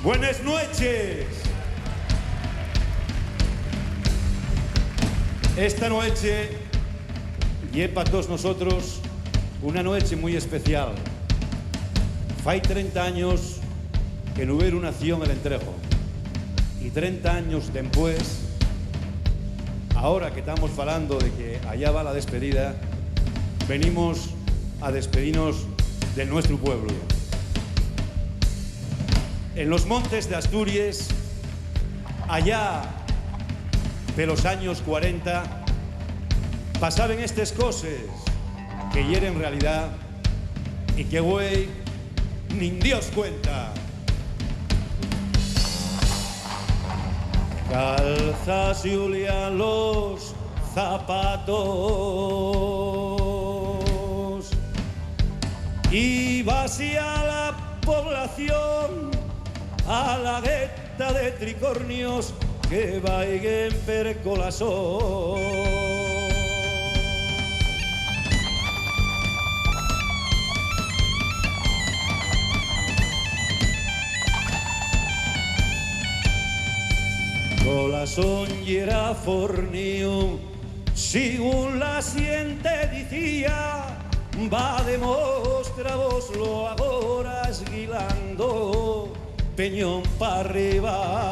Buenas noches. Esta noche y para todos nosotros una noche muy especial. Fai 30 años que no hubo nación el Entrejo y 30 años después, ahora que estamos falando de que allá va la despedida, venimos a despedirnos de nuestro pueblo. En los montes de Asturias, allá de los años 40, pasaban estas cosas que hieren realidad y que güey ni Dios cuenta. Calza Julia los zapatos y vacía la población a la gueta de tricornios que vaiguen per corazón. Corazón y era fornio, según la siente decía, va a demostraroslo ahora esguilando peñón para arriba.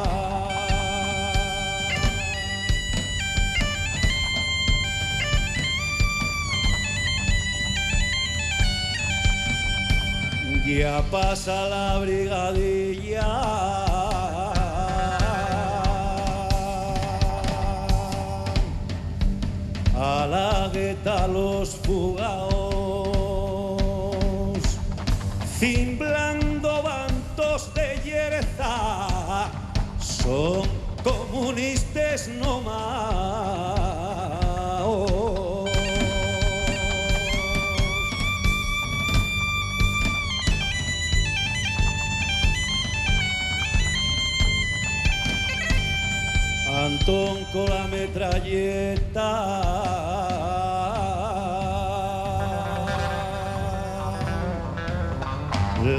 Ya pasa la brigadilla a la gueta los fugaos, cimblando vantos de yerza, son comunistas no más. Antón con la metralleta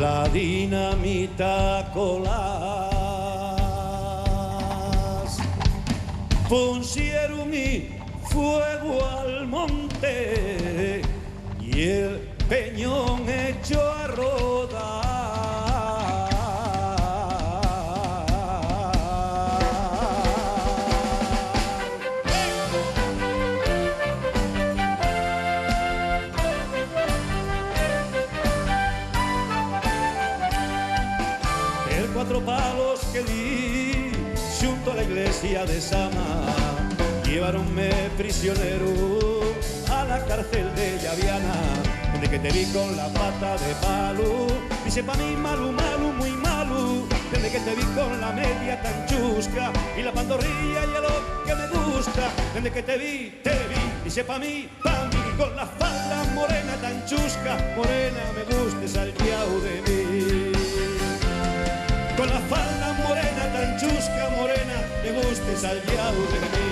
la dinamita colas pusieron mi fuego al monte y el peñón echó a rodar. Cuatro palos que di junto a la iglesia de Sama, llevaronme prisionero a la cárcel de Llaviana, donde que te vi con la pata de palo, dice pa' mí malo, malo, muy malo, desde que te vi con la media tan chusca y la pantorrilla y a lo que me gusta, desde que te vi, dice pa' mí, con la falda morena tan chusca, morena me gustes al piau de mí. Con la falda morena tan chusca, morena, me gustes al diablo de mí.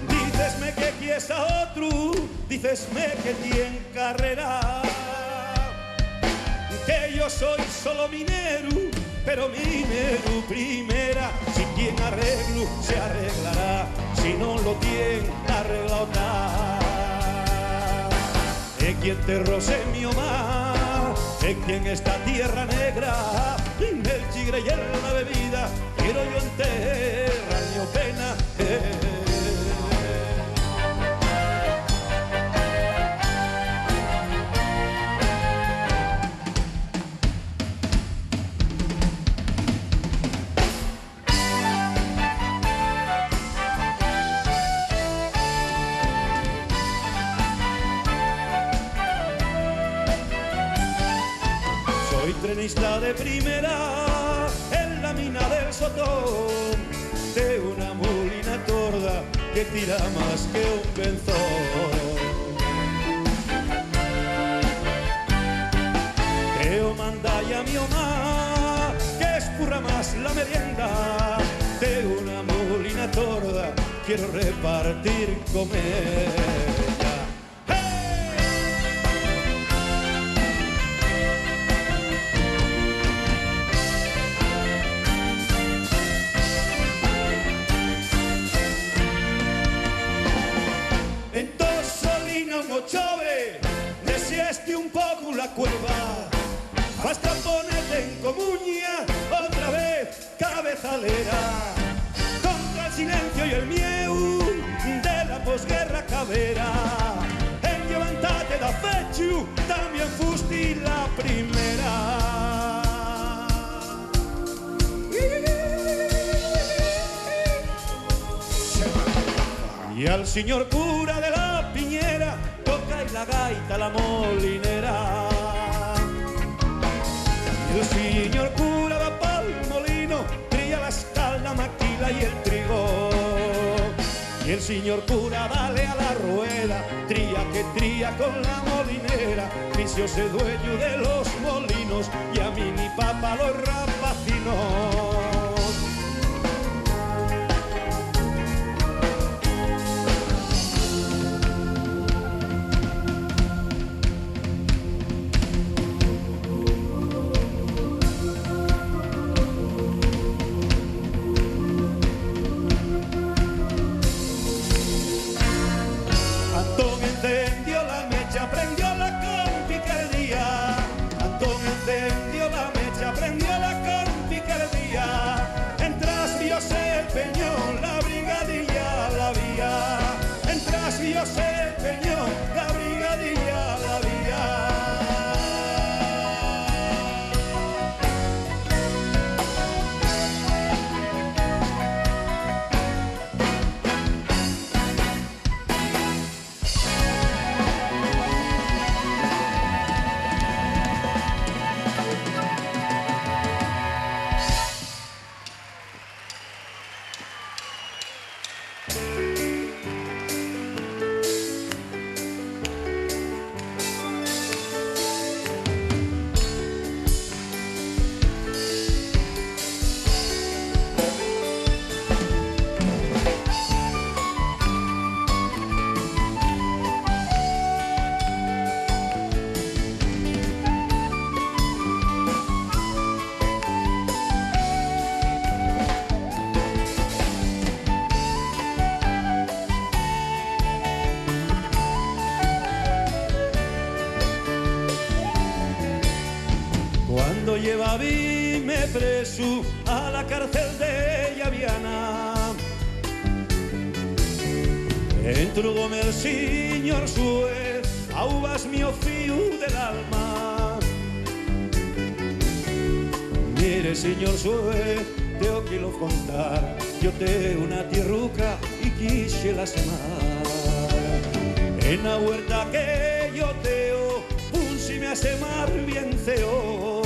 Dicesme que quieres a otro, dicesme que tiene carrera, que yo soy solo minero, pero minero primera, si tiene arreglo se arreglará, si no lo tiene arreglado nada. Es quien te roce mi omar, es quien esta tierra negra, alegre y en la bebida quiero yo enterrar mi pena. Soy trenista de primera en la mina del Sotón, de una molina torda que tira más que un benzón. Creo mandalla mi mamá que escurra más la merienda, de una molina torda quiero repartir comer. Chove, descieste un poco la cueva, basta ponerte en comuña otra vez cabezalera, contra el silencio y el mieu de la posguerra cabera. En levantate da fechu, también fusti la primera. Y al señor cura de la Piñera toca y la gaita la molinera. Y el señor cura va pa'l molino, tría la escalda, maquila y el trigo. Y el señor cura dale a la rueda, tría que tría con la molinera. Vicio se dueño de los molinos y a mí mi papá los rapacinos. Antón encendió la mecha, prendióla con picardía. Antón encendió la mecha, prendióla con picardía. Entras viose el peñón, la brigadilla la vía. Entras viose el peñón, la brigadilla la vía. Cuando lleva a mí me preso a la cárcel de Llaviana, entrúgome el señor juez, aubas mi ofío del alma. Mire señor juez, tengo que lo contar, yo tengo una tierruca y quise la semar. En la huerta que yo teo, si me hace mar bien feo,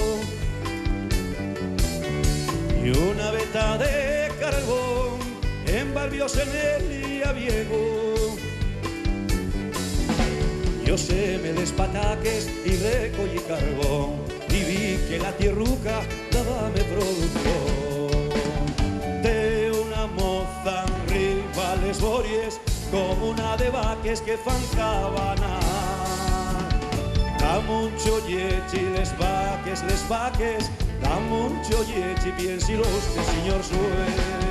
y una veta de carbón envolvióse en el viejo. Yo sé me les pataques y recogí carbón y vi que la tierruca dábame producción. De una moza en rivales bories como una de vaques que fan cabana. Da mucho yechi les vaques, da mucho yechi piensi los que señor sue.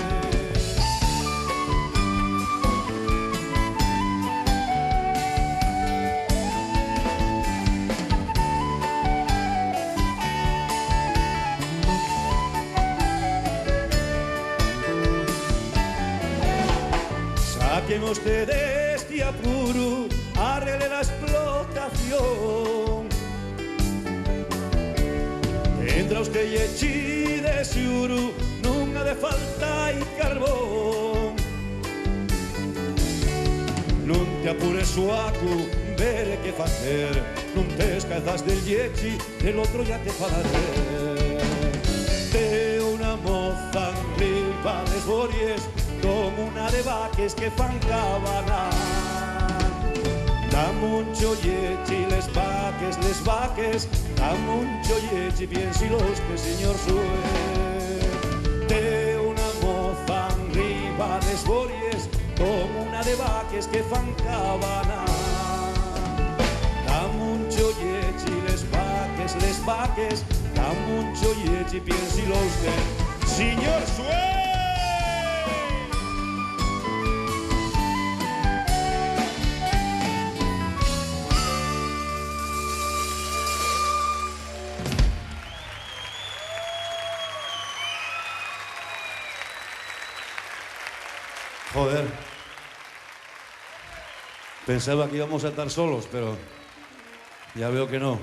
Saquen ustedes de apuro, arregle la explotación. Tendrá usted yechi de seguro, non ha de falta y carbón. Non te apures suaco, veré que facer. Non te escazas del yechi, del otro ya te falaré. De una moza arriba de Bories, como una de vaques que fan cabana. Da mucho yechi, les vaques, da mucho yechi, piensi los que señor sue. De una moza arriba de Bories, como una de vaques que fan cabana. Da mucho yechi, les vaques, da mucho yechi, piensi los que señor sue. Joder, pensaba que íbamos a estar solos, pero ya veo que no.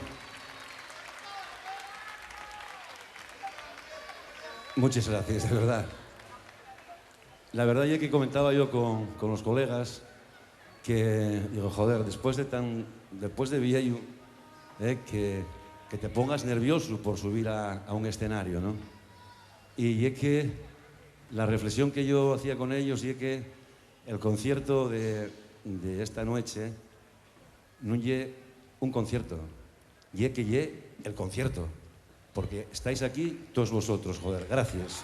Muchas gracias, de verdad. La verdad es que comentaba yo con los colegas que, digo, joder, después de viejo, que te pongas nervioso por subir a un escenario, ¿no? Y es que la reflexión que yo hacía con ellos y es que el concierto de esta noche no es un concierto, y es que es el concierto, porque estáis aquí todos vosotros, joder, gracias.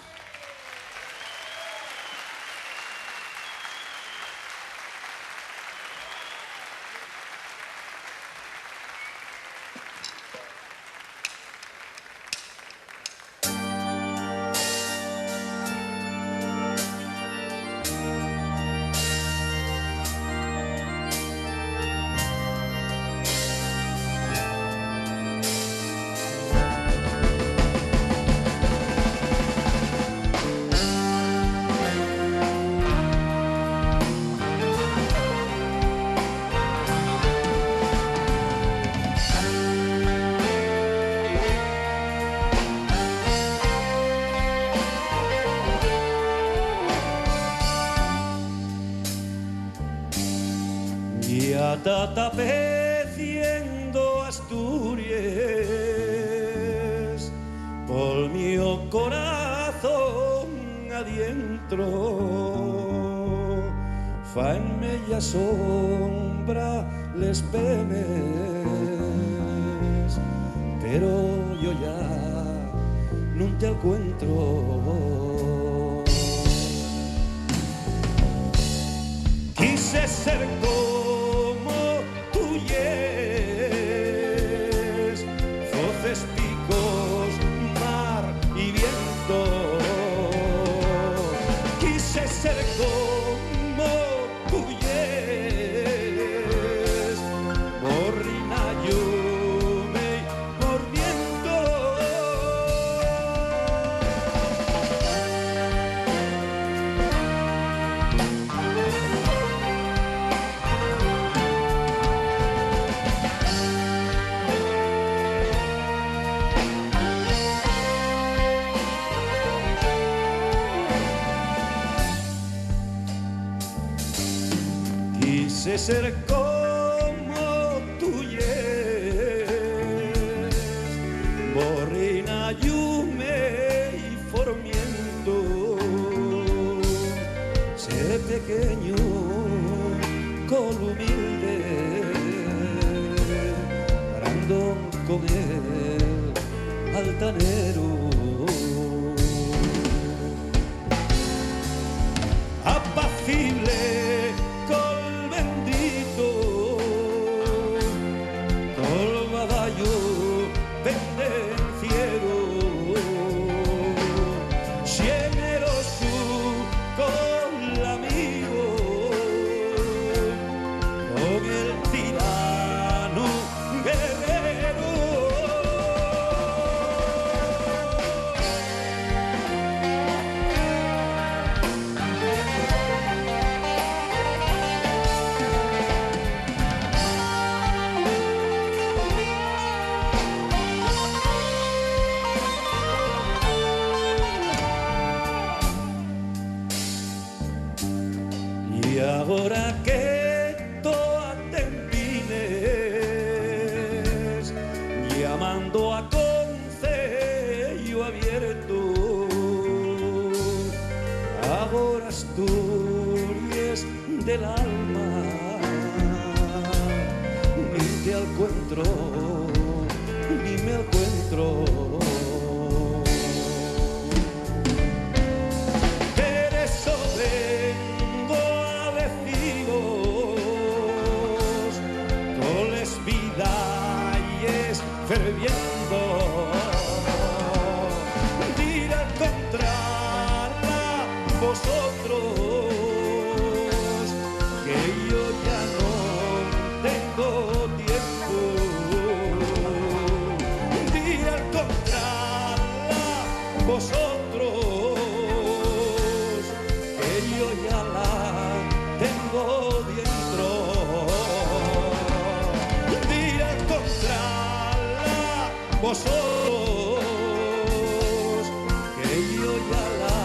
Ya está tapeciendo Asturias por mi corazón adentro, faenme ya sombra les penes, pero yo ya no te encuentro. Quise ser como tú yes, foces, picos, mar y viento. Quise ser como tú yes, morrina llume por viento. Quise ser como tú yes, morrina llume y formiendo, ser pequeño con humilde, parando con el altanero. Apacible col bendito, col badallo pendenciero, generoso con l'amigo, con el tirano guerrero. Agora que toa tempines llamando a Concello Abierto, agora Asturias del alma ni te encuentro, ni me encuentro. Ferviendo, ir a encontrarla vosotros, que yo ya no tengo tiempo. Ir a encontrarla vosotros, que yo ya la tengo dentro. Ir a encontrarla vosotros, que yo ya la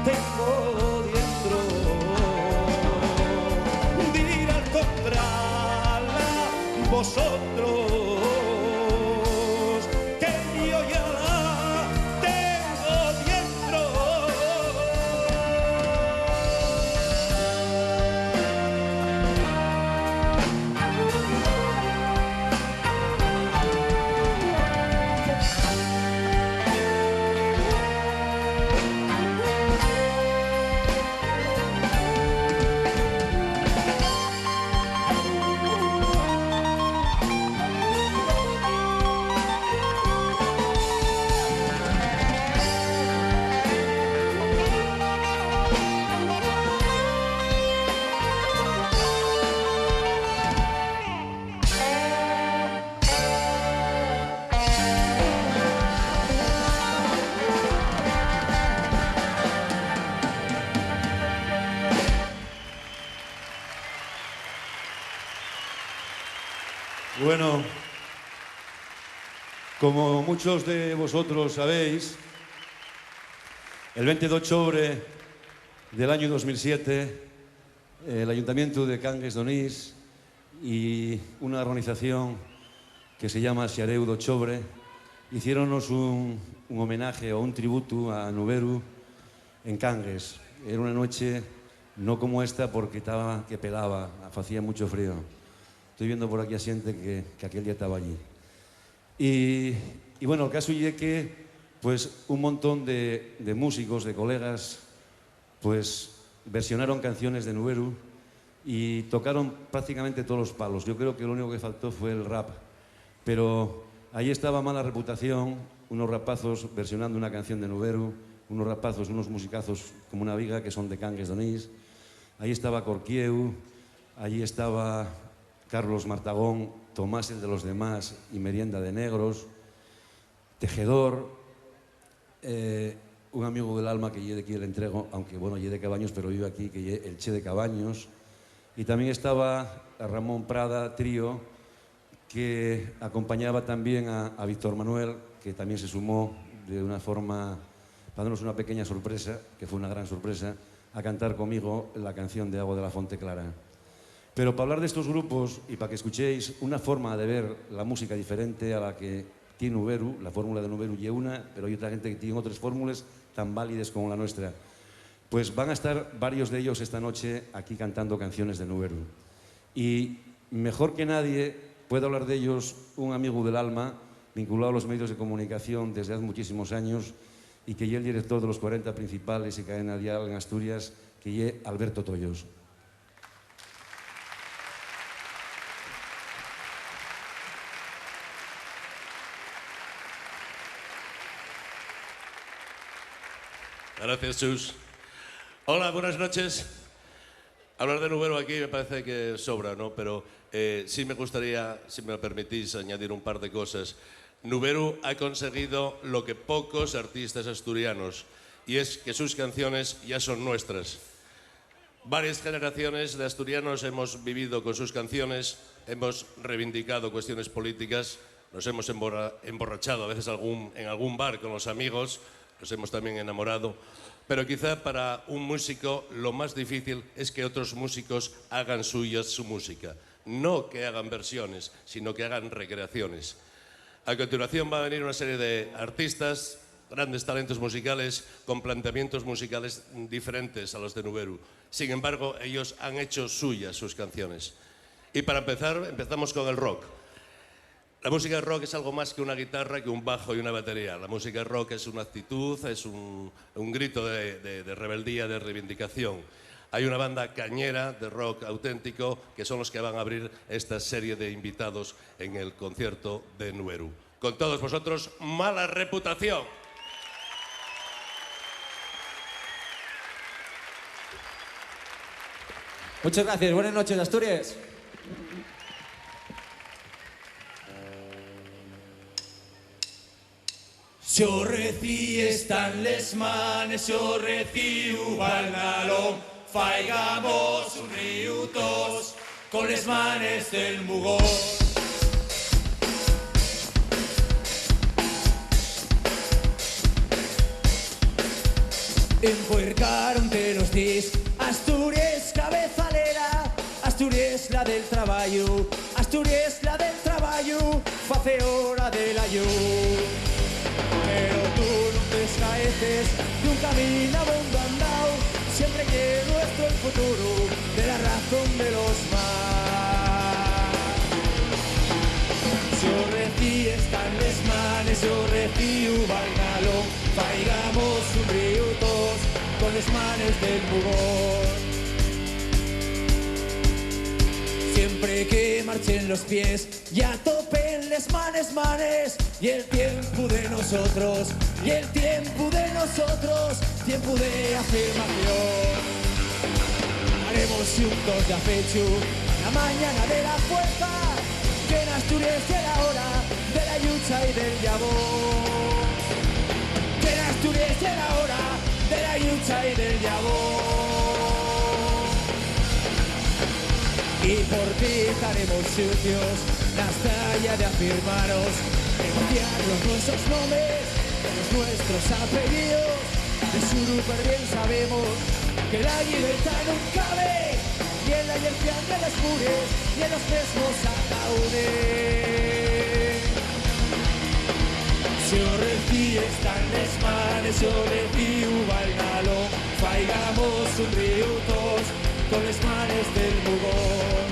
tengo dentro. Ir a encontrarla vosotros, que yo ya la tengo dentro. Bueno, como muchos de vosotros sabéis, el 20 de octubre del año 2007, el Ayuntamiento de Cangues de Onís y una organización que se llama Xareu do Chobre hicieronnos un homenaje o un tributo a Nuberu en Cangues. Era una noche no como esta porque estaba que pelaba, hacía mucho frío. Estoy viendo por aquí a xente que aquel día estaba allí. Y bueno, el caso es que pues, un montón de músicos, de colegas, pues versionaron canciones de Nuberu y tocaron prácticamente todos los palos. Yo creo que lo único que faltó fue el rap. Pero ahí estaba Mala Reputación, unos rapazos versionando una canción de Nuberu, unos rapazos, unos musicazos como una viga que son de Cangues de Onís. Ahí estaba Corquieu, allí estaba Carlos Martagón, Tomás el de los demás y Merienda de Negros, Tejedor, un amigo del alma que lle de aquí le entrego, aunque bueno, lle de Cabaños, pero vive aquí, que lle el Che de Cabaños. Y también estaba Ramón Prada, trío, que acompañaba también a Víctor Manuel, que también se sumó de una forma, para darnos una pequeña sorpresa, que fue una gran sorpresa, a cantar conmigo la canción de Agua de la Fonte Clara. Pero para hablar de estos grupos y para que escuchéis una forma de ver la música diferente a la que tiene Nuberu, la fórmula de Nuberu y una, pero hay otra gente que tiene otras fórmulas tan válidas como la nuestra. Pues van a estar varios de ellos esta noche aquí cantando canciones de Nuberu. Y mejor que nadie puede hablar de ellos un amigo del alma, vinculado a los medios de comunicación desde hace muchísimos años y que es el director de los 40 principales y cadena dial en Asturias, que es Alberto Tollos. Gracias, Chus. Hola, buenas noches. Hablar de Nuberu aquí me parece que sobra, ¿no? Pero sí me gustaría, si me lo permitís, añadir un par de cosas. Nuberu ha conseguido lo que pocos artistas asturianos, y es que sus canciones ya son nuestras. Varias generaciones de asturianos hemos vivido con sus canciones, hemos reivindicado cuestiones políticas, nos hemos emborrachado a veces en algún bar con los amigos, nos hemos también enamorado, Pero quizá para un músico lo más difícil es que otros músicos hagan suya su música. No que hagan versiones, sino que hagan recreaciones. A continuación va a venir una serie de artistas, grandes talentos musicales, con planteamientos musicales diferentes a los de Nuberu. Sin embargo, ellos han hecho suyas sus canciones. Y para empezar, empezamos con el rock. La música rock es algo más que una guitarra, que un bajo y una batería. La música rock es una actitud, es un grito de rebeldía, de reivindicación. Hay una banda cañera de rock auténtico que son los que van a abrir esta serie de invitados en el concierto de Nuberu. Con todos vosotros, Mala Reputación. Muchas gracias, buenas noches, Asturias. Jo reci estan les manes, jo reci al nalón, faigamos un riutos con les manes del mugón. Empuercaron de los dis, Asturias cabezalera, Asturias la del traballo, Asturias la del traballo, face hora de la lluvia. Pero tú no te escaeces de un camino abandonado, siempre que nuestro el futuro de la razón de los más. Yo reci están les manes, yo reci al nalón, faigamos un riutos con les manes del mugón. Siempre que marchen los pies, ya topen les manes, manes, y el tiempo de nosotros, y el tiempo de nosotros, tiempo de afirmación. Haremos juntos de afecho la mañana de la fuerza, que en Asturias llega la hora de la lucha y del llamón. Que en Asturias llega la hora de la lucha y del llamón. Y por ti estaremos sucios, la talla de afirmaros, negociar nuestros nombres, los nuestros apellidos. De súper bien sabemos que la libertad no cabe, ni en la inercia de las mures, ni en los mismos ataúdes. Si os reci están les manes, si os reci al nalón, faigamos un riutos con les manes del mugón.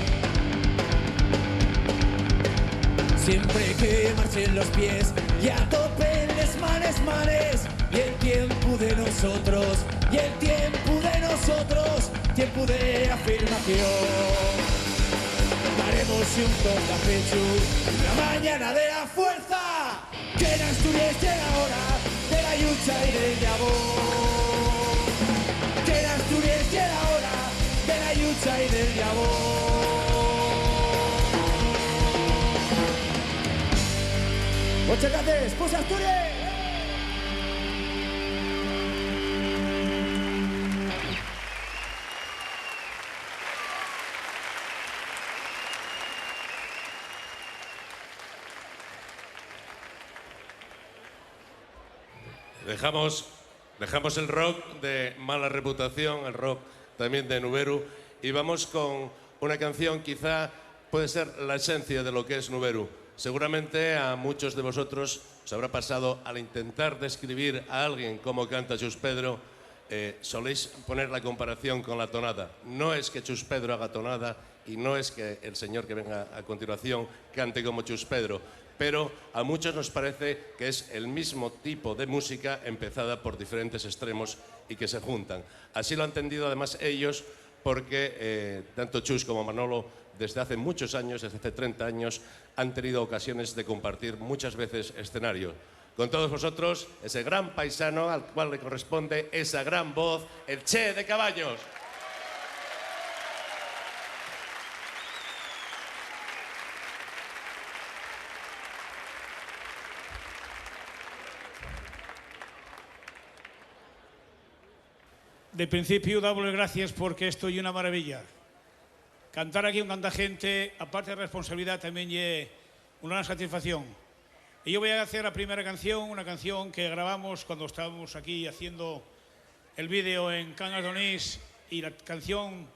Siempre que marchen los pies, ya topen les manes, manes, y el tiempo de nosotros, y el tiempo de nosotros, tiempo de afirmación. Haremos juntos la fecha, la mañana de la fuerza, que en Asturias llega la hora de la lucha y del llamón. Que en Asturias llega la hora de la lucha y del llamón. Muchas gracias, pues Asturias. Dejamos el rock de Mala Reputación, el rock también de Nuberu, y vamos con una canción quizá puede ser la esencia de lo que es Nuberu. Seguramente a muchos de vosotros os habrá pasado al intentar describir a alguien cómo canta Chus Pedro, soléis poner la comparación con la tonada. No es que Chus Pedro haga tonada y no es que el señor que venga a continuación cante como Chus Pedro, pero a muchos nos parece que es el mismo tipo de música empezada por diferentes extremos y que se juntan. Así lo han entendido además ellos, porque tanto Chus como Manolo desde hace muchos años, desde hace 30 años, han tenido ocasiones de compartir muchas veces escenario. Con todos vosotros, ese gran paisano al cual le corresponde esa gran voz, el Che de Caballos. De principio, dámosle gracias porque esto es una maravilla. Cantar aquí con tanta gente, aparte de responsabilidad, también es una gran satisfacción. Y yo voy a hacer la primera canción, una canción que grabamos cuando estábamos aquí haciendo el vídeo en Cangas de Onís y la canción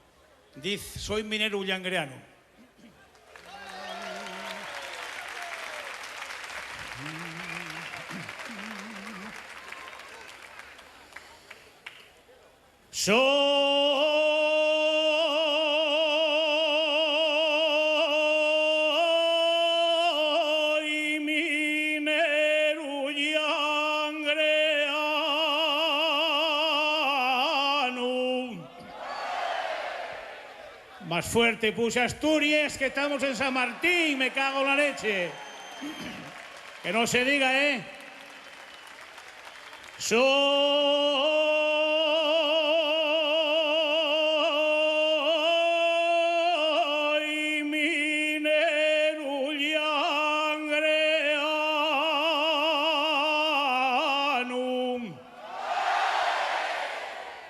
dice Soy minero ullangreano. Soy minero ullangreano. Más fuerte puse Asturias, que estamos en San Martín, me cago en la leche. Que no se diga, ¿eh? Soy minero ullangreano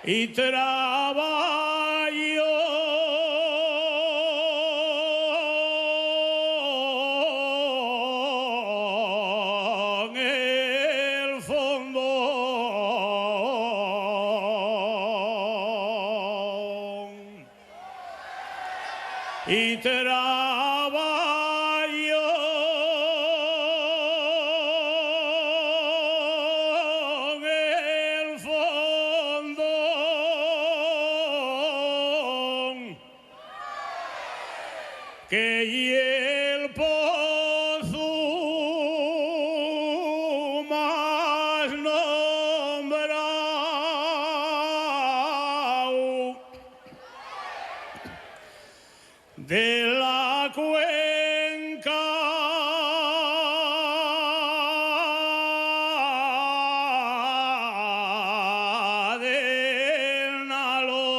y trabajo en el fondo y trabajo en el fondo que y el pozo más nombrado de la cuenca del Nalón.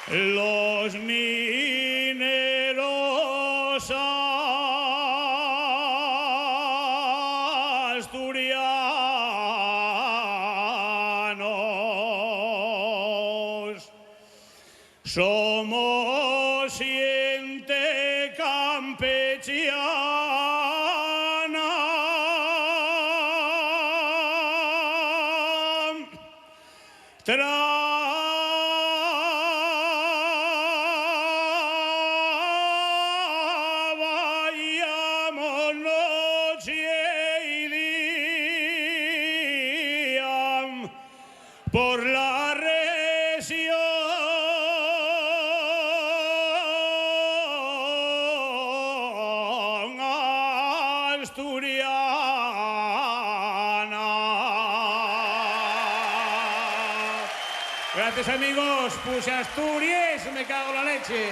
Los mineros asturianos somos gente campechana. Trabajamos noche y día por la región asturiana. Gracias, amigos. Puse Asturias, me cago en la leche.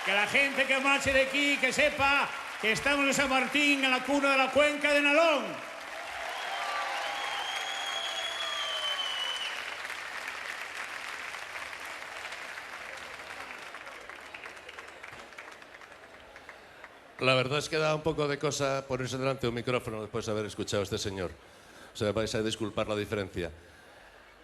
Que la gente que marche de aquí, que sepa que estamos en San Martín, en la cuna de la cuenca de Nalón. La verdad es que da un poco de cosa ponerse delante de un micrófono después de haber escuchado a este señor. O sea, vais a disculpar la diferencia.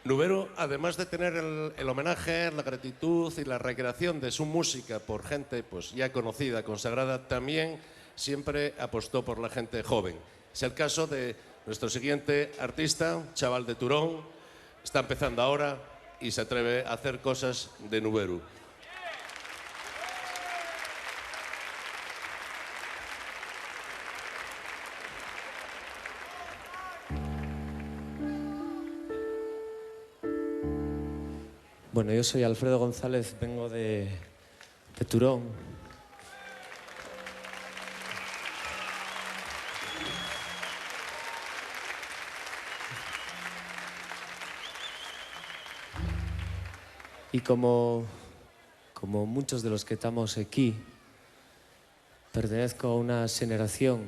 Nubero, además de tener el homenaje, la gratitud y la recreación de su música por gente pues, ya conocida, consagrada, también siempre apostó por la gente joven. Es el caso de nuestro siguiente artista, un chaval de Turón, está empezando ahora y se atreve a hacer cosas de Nubero. Bueno, yo soy Alfredo González, vengo de Turón. Y como muchos de los que estamos aquí, pertenezco a una generación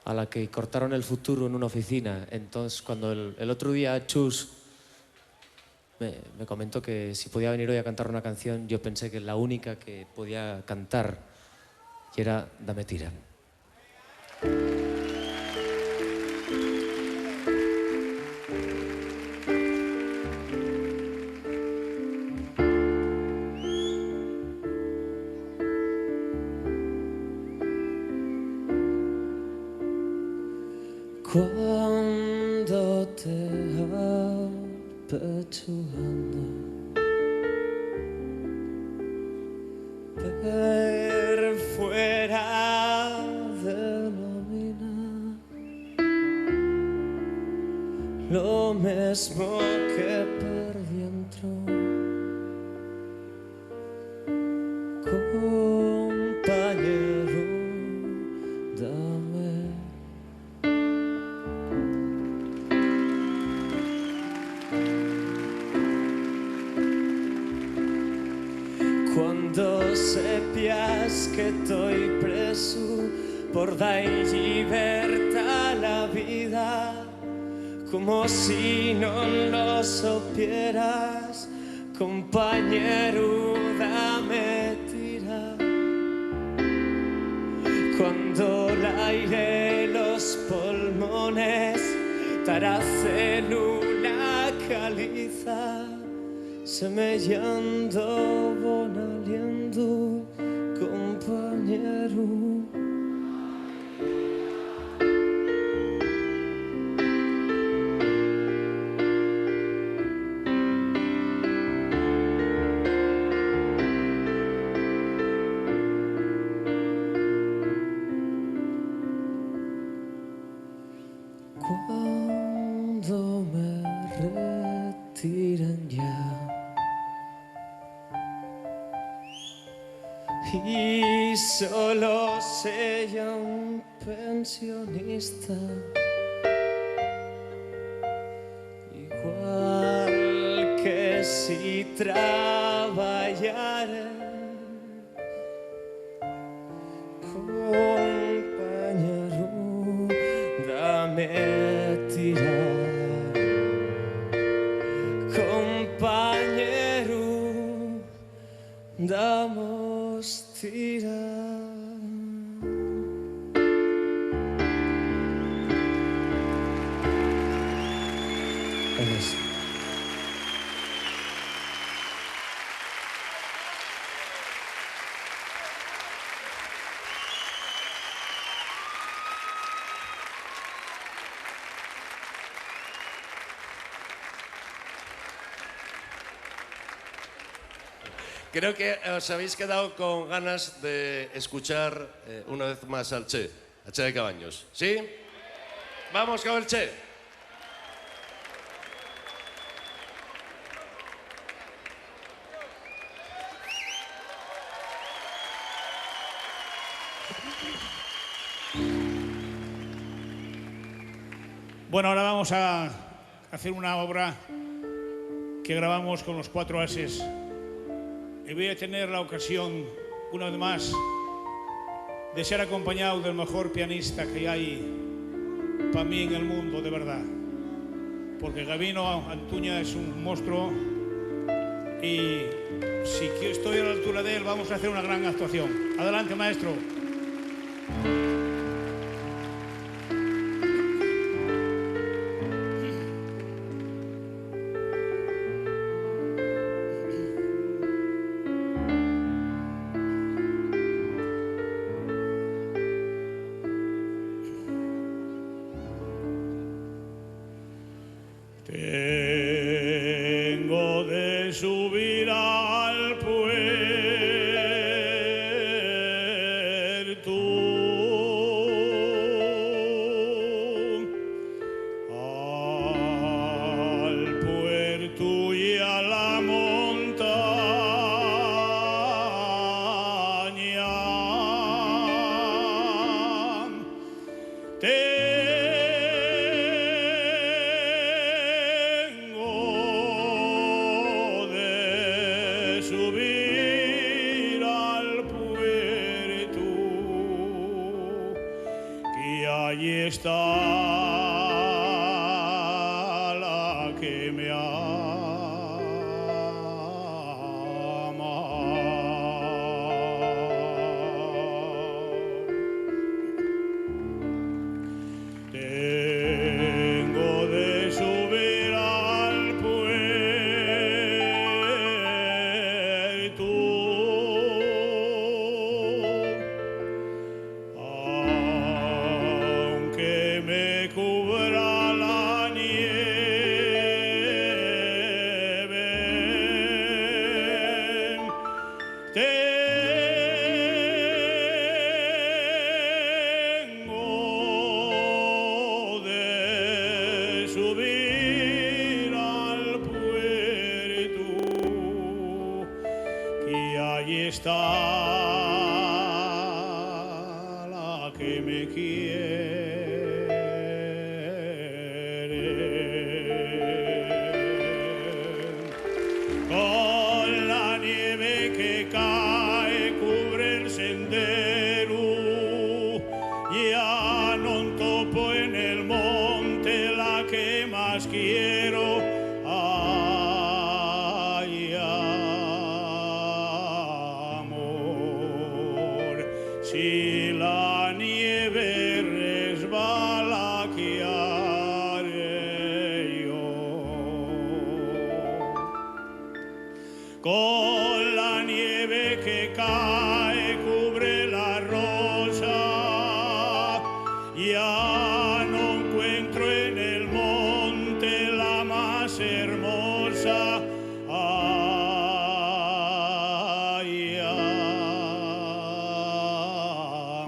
a la que cortaron el futuro en una oficina. Entonces, cuando el otro día Chus me comentó que si podía venir hoy a cantar una canción, yo pensé que la única que podía cantar era Dame Tira. Cuando te apechugando, ver fuera de la mina lo mismo que por dentro. Compañero, dame cuando sepas que estoy preso por dar libertad a la vida, como si no lo supieras, compañero, dame tira. Cuando el aire, los pulmones, para célula caliza, semellando bon aliento, compañero. Cuando me retiren ya y solo sea un pensionista, igual que si trabajara, compañero, dame tirar, compañero, damos tirar. Gracias. Creo que os habéis quedado con ganas de escuchar una vez más al Che, a Che de Cabaños. ¿Sí? Vamos con el Che. Bueno, ahora vamos a hacer una obra que grabamos con los Cuatro Ases. Y voy a tener la ocasión, una vez más, de ser acompañado del mejor pianista que hay para mí en el mundo, de verdad. Porque Gabino Antuña es un monstruo y si estoy a la altura de él, vamos a hacer una gran actuación. Adelante, maestro. Tengo de subir al puerto, y a la montaña. Subir al puerto, que allí está la que me ama. Tengo de subir al puerto, aunque me cubra está la que me quiere. Con la nieve que cae cubre el sendero, ya non topo en el monte la que más quiero. Ay, amor, si la nieve resbala, ¿qué haré yo? Con la nieve que cae cubre la rosa, ya no encuentro en el monte la más hermosa. Ay,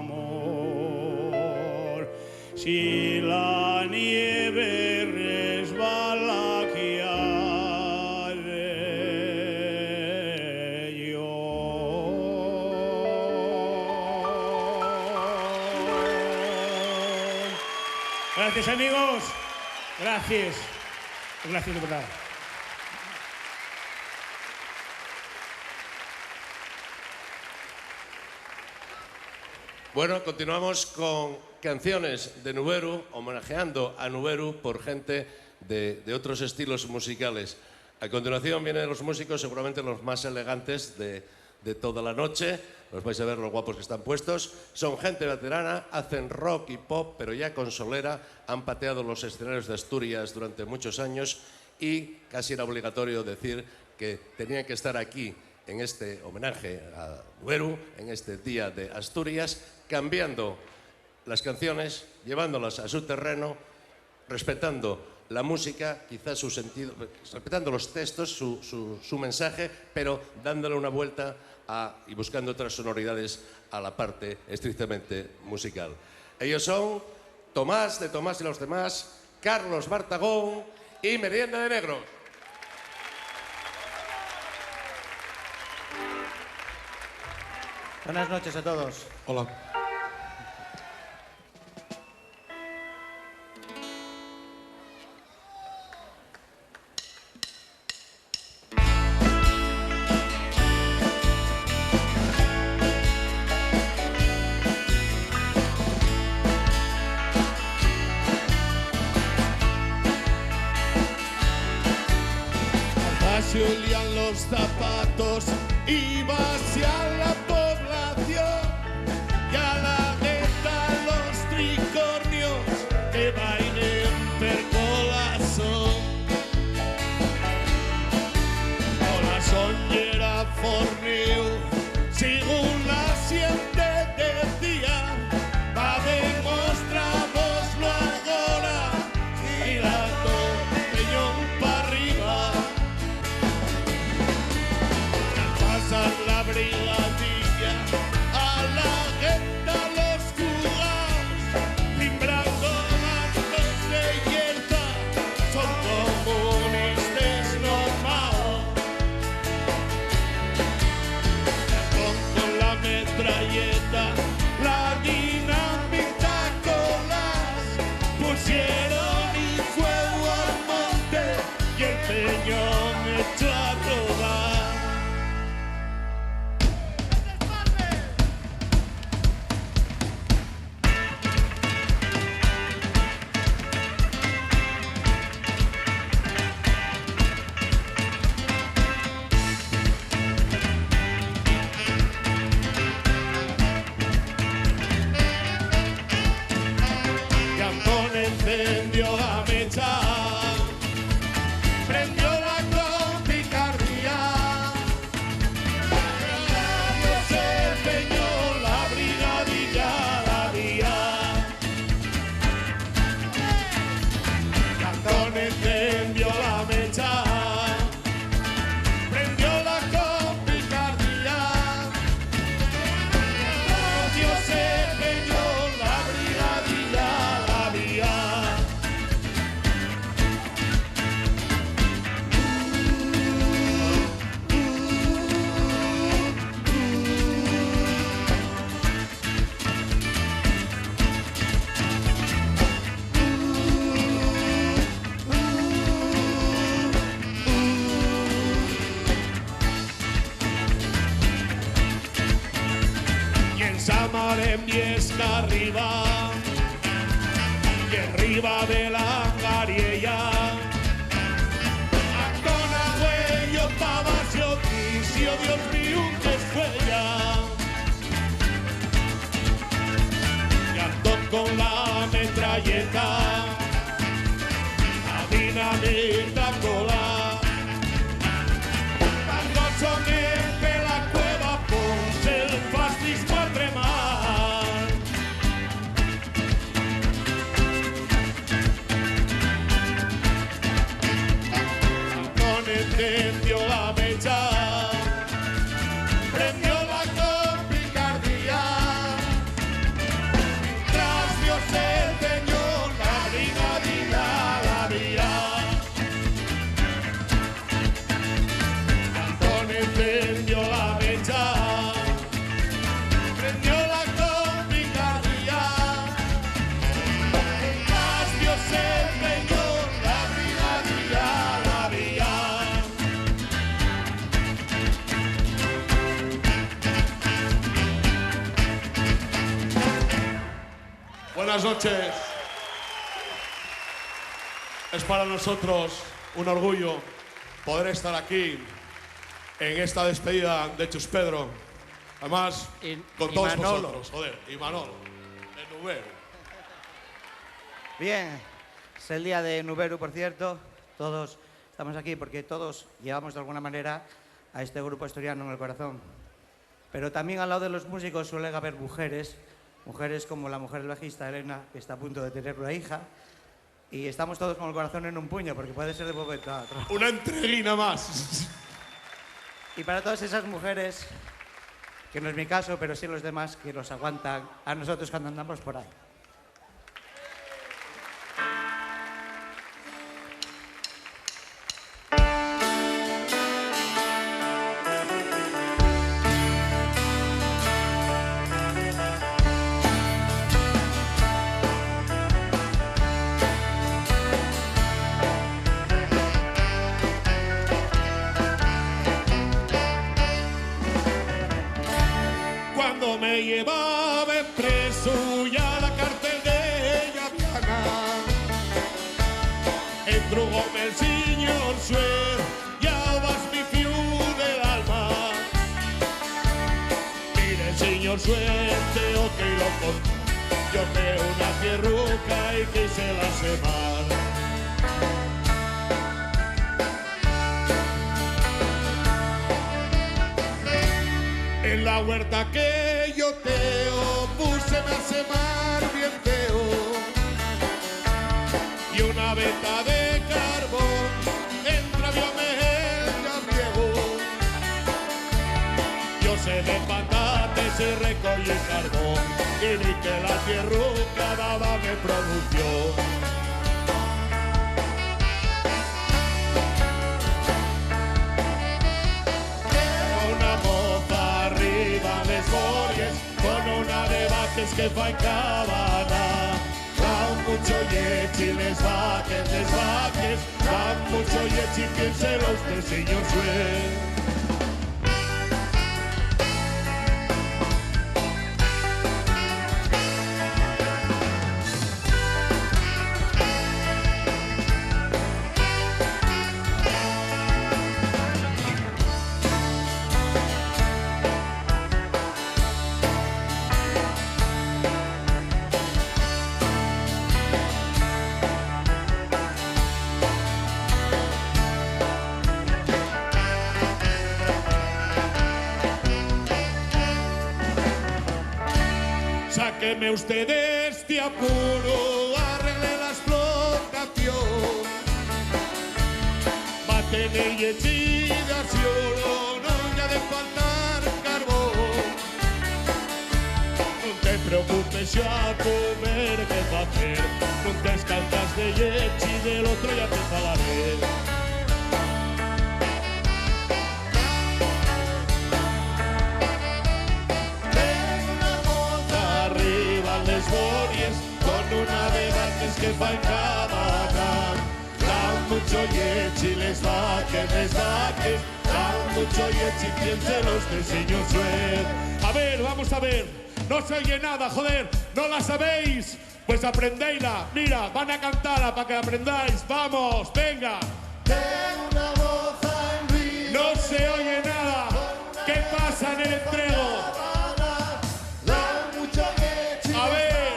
amor, si la nieve resbala, ¿qué haré yo? Gracias, amigos. Gracias. Gracias de verdad. Bueno, continuamos con canciones de Nuberu, homenajeando a Nuberu por gente de otros estilos musicales. A continuación vienen los músicos, seguramente los más elegantes de toda la noche. Los vais a ver los guapos que están puestos. Son gente veterana, hacen rock y pop, pero ya con solera. Han pateado los escenarios de Asturias durante muchos años y casi era obligatorio decir que tenían que estar aquí en este homenaje a Nuberu, en este Día de Asturias, cambiando las canciones, llevándolas a su terreno, respetando la música, quizás su sentido, respetando los textos, su mensaje, pero dándole una vuelta y buscando otras sonoridades a la parte estrictamente musical. Ellos son Tomás, de Tomás y los demás, Carlos Bartagón y Merienda de Negro. Buenas noches a todos. Hola. Se olían los zapatos, iba hacia la población y a la gueta los tricornios que bailen per corazón. Corazón era forneo, según la siente decía, va demostraroslo ahora y la peñón para arriba. La brigadilla, a la gueta los jugados, timbrando alto Viesca arriba, y arriba de la Gariella, Antona Güello, Pavasio, Tisio, Dios mío, que escuela, y Antón con la metralleta, la dinamita cola, Argochonete, la cueva, Ponce, el fascismo a tremar. Antón encendió la mecha, prendió la complicardía, mientras Dios enseñó la brigadilla, la vía. Antón encendió la mecha, prendió la complicardía, mientras Dios enseñó la brigadilla, la vía. Buenas noches. Es para nosotros un orgullo poder estar aquí en esta despedida de Chus Pedro. Además, con todos vosotros. Joder, y Manolo, de Nuberu. Bien, es el día de Nuberu, por cierto. Todos estamos aquí porque todos llevamos de alguna manera a este grupo asturiano en el corazón. Pero también al lado de los músicos suele haber mujeres como la mujer del bajista Elena, que está a punto de tener una hija. Y estamos todos con el corazón en un puño, porque puede ser de momento a otro. Una entreguina más. Y para todas esas mujeres, que no es mi caso, pero sí los demás, que nos aguantan a nosotros cuando andamos por ahí. Cuando me llevaba preso ya a la cárcel de Llaviana, entrugóme el señor Suer, ya vas mi fiu del alma. Mire, señor Suer, tengo que lo con yo veo una tierruca y quise la semar. En la huerta que yo teo, púseme a semar bien feo, y una veta de carbón, entravióme el llaviego. Yo sé de patates y recogí el carbón, y vi que la tierruca daba me producción. Con una de baques que fa en cabana, dan mucho yechi les vaques, dan mucho yechi, piénselo usted, señor Suer. Sáqueme usted de este apuro, arregle la explotación. Maten el yechidación, no ya de faltar carbón. No te preocupes ya por ver qué va a hacer. No te escaldas de yechi, del otro ya te falaré. Con una de baques que fa en cabana, dan mucho yechi les vaques, dan mucho yechi, piénselo usted, señor Suer. A ver, vamos a ver, no se oye nada, joder, ¿no la sabéis? Pues aprendéisla, mira, van a cantarla para que aprendáis, vamos, venga. Tengo una voz en Río. No se oye nada. ¿Qué pasa en el entrego? Da mucho leche. A ver.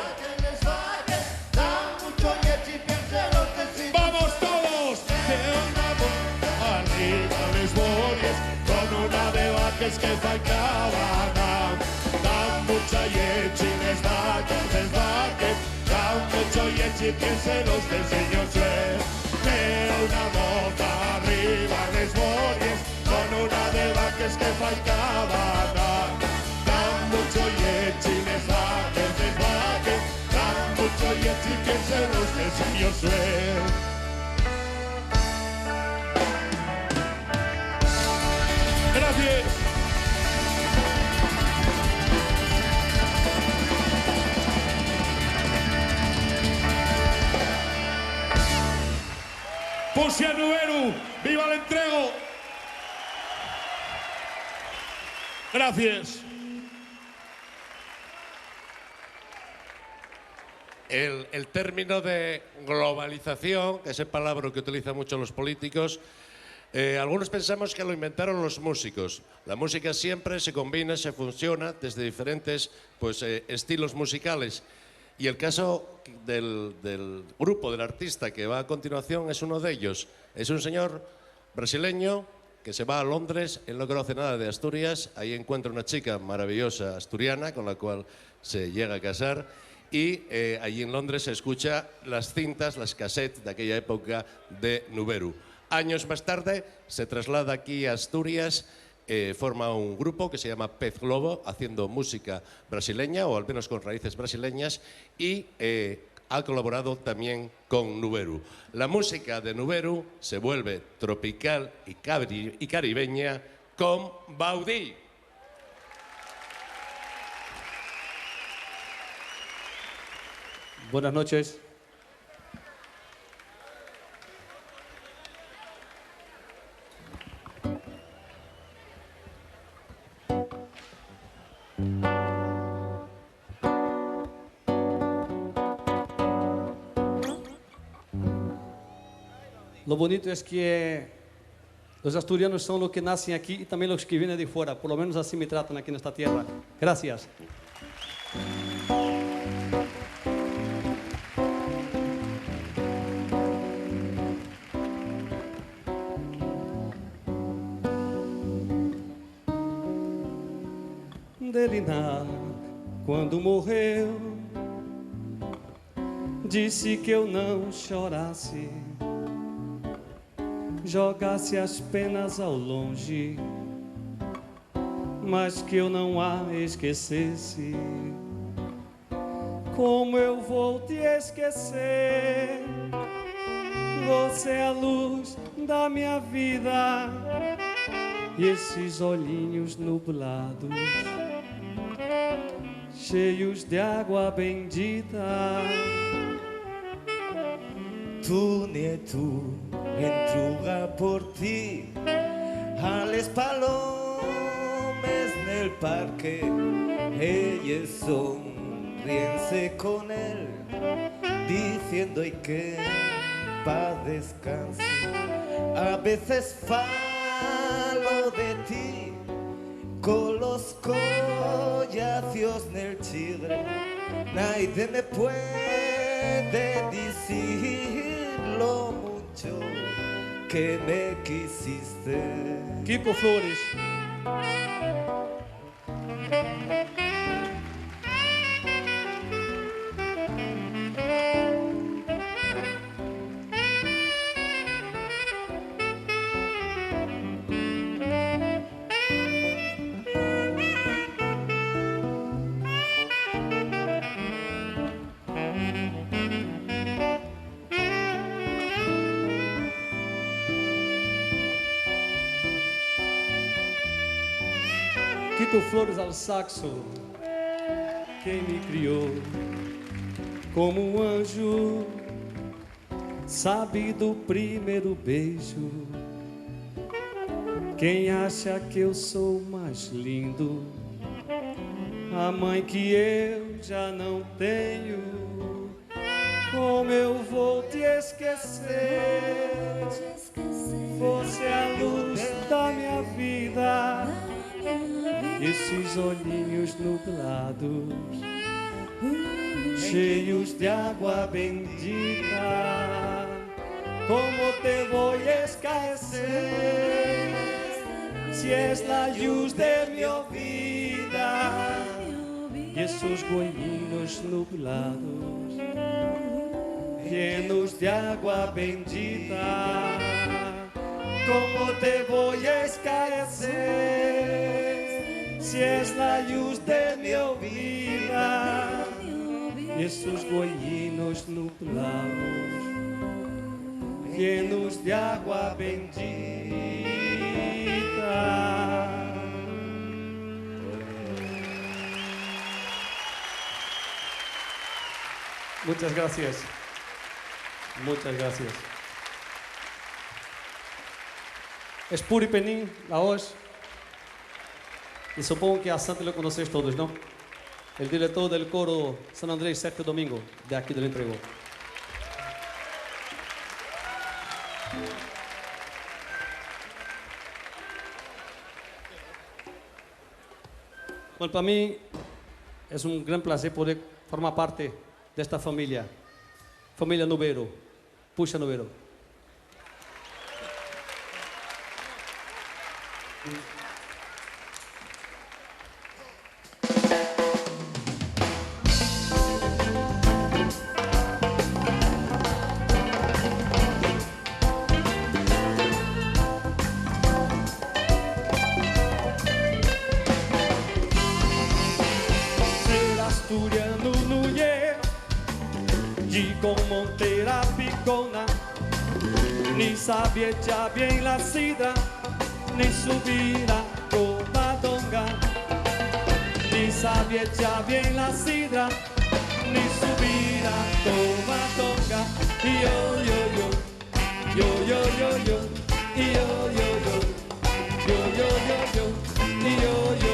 Da mucho leche y piensen los vecinos. ¡Vamos todos! Tengo una voz arriba les bories con una de vaques que faltaban. Dan mucha leche y les vaques. Dan mucho leche y piensen los vecinos. Tengo una voz arriba les bories con una de vaques que faltaban. Dan mucho leche y les vaques. Dan mucho leche y piensen los vecinos. Gracias. Pusia Nuberu, viva el entrego. Gracias. El término de globalización, que es el palabra que utilizan mucho los políticos, algunos pensamos que lo inventaron los músicos. La música siempre se combina, se fusiona desde diferentes estilos musicales. Y el caso del grupo, del artista que va a continuación, es uno de ellos. Es un señor brasileño que se va a Londres, él no conoce nada de Asturias, ahí encuentra una chica maravillosa asturiana con la cual se llega a casar y allí en Londres se escucha las cintas, las cassettes de aquella época de Nuberu. Años más tarde se traslada aquí a Asturias, forma un grupo que se llama Pez Globo, haciendo música brasileña, o al menos con raíces brasileñas, y ha colaborado también con Nuberu. La música de Nuberu se vuelve tropical y caribeña con Baudí. Buenas noches. Lo bonito es que los asturianos son los que nacen aquí y también los que vienen de fuera. Por lo menos así me tratan aquí en esta tierra. Gracias. Delina, quando morreu, disse que eu não chorasse, jogasse as penas ao longe, mas que eu não a esquecesse. Como eu vou te esquecer? Você é a luz da minha vida e esses olhinhos nublados, cheios de água bendita. Tu nieto entruga por ti a los palomes nel parque. Ellos sonríense con él, diciendo y que pa' descanse. A veces falo de ti con los collacios nel chigre. Nadie me puede decir lo mucho que me quisiste. Kiko Flores. Kiko Flores ao saxo, quem me criou como um anjo, sabe do primeiro beijo. Quem acha que eu sou mais lindo a mãe que eu já não tenho, como eu vou te esquecer? Você é a luz da minha vida, esses olhinhos nublados, cheios de água bendita, como te vou esquecer? Si es la luz de mi vida y esos goinos nublados, llenos de agua bendita, ¿cómo te voy a esquecer? Si es la luz de mi vida y esos goinos nublados, llenos de agua bendita. Muchas gracias. Muchas gracias. Es Puri Penin, la voz. Y supongo que a Santi lo conocéis todos, ¿no? El director del coro San Andrés Sexto Domingo, de aquí del Entrego. Bueno, para mí es un gran placer poder formar parte de esta familia Nubero, Puxa Nubero. Sabia ya bien la sidra, ni subir a Covadonga. Ni sabia ya bien la sidra, ni subir a Covadonga. Y yo, yo, yo, yo, yo, yo, yo, y yo, yo, yo, yo, yo, yo, yo, y yo, yo.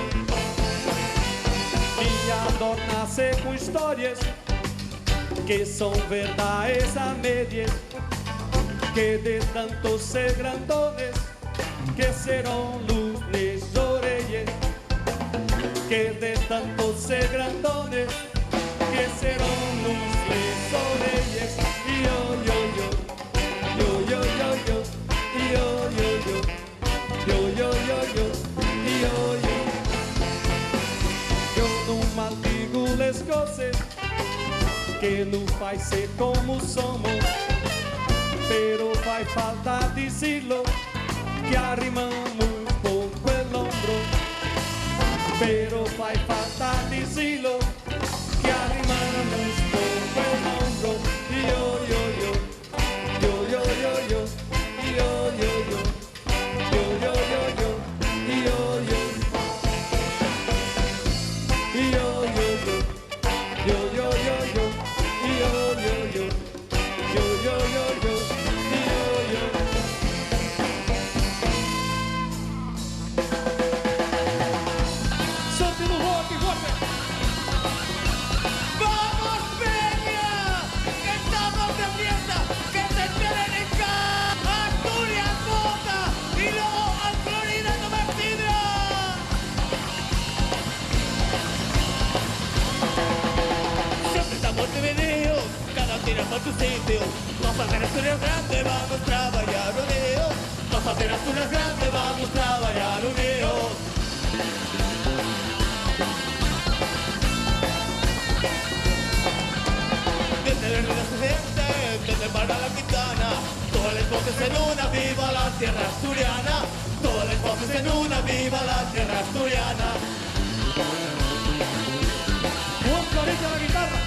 Y adornarse con historias que son verdades a medias, que de tanto ser grandones, que serán lunes orelles, que de tanto ser grandones, que serán lunes orelles. Y yo, yo, yo, yo, yo, yo, yo, y yo, yo, yo, yo, yo, yo, yo, y yo, yo. Yo no maldigo las cosas que no faz ser como somos, pero vai falta decirlo, que arrimamos poco el hombro. Pero vai falta decirlo, que arrimamos poco el hombro. Y yo, yo, yo, yo, yo, yo, yo, y yo, yo, yo, yo, yo, yo, yo, y yo, yo, y yo, yo, yo, yo, yo, yo, yo, y yo, yo, yo, yo, yo, yo, yo. Por tu sitio, vamos a hacer Asturias grande, vamos a trabajar unidos. Vamos a hacer Asturias grande, vamos a trabajar unidos. Desde el río Occidente, desde para la Quintana, todas las voces en una, viva la tierra asturiana. Todas las voces en una, viva la tierra asturiana. Un florito a la guitarra.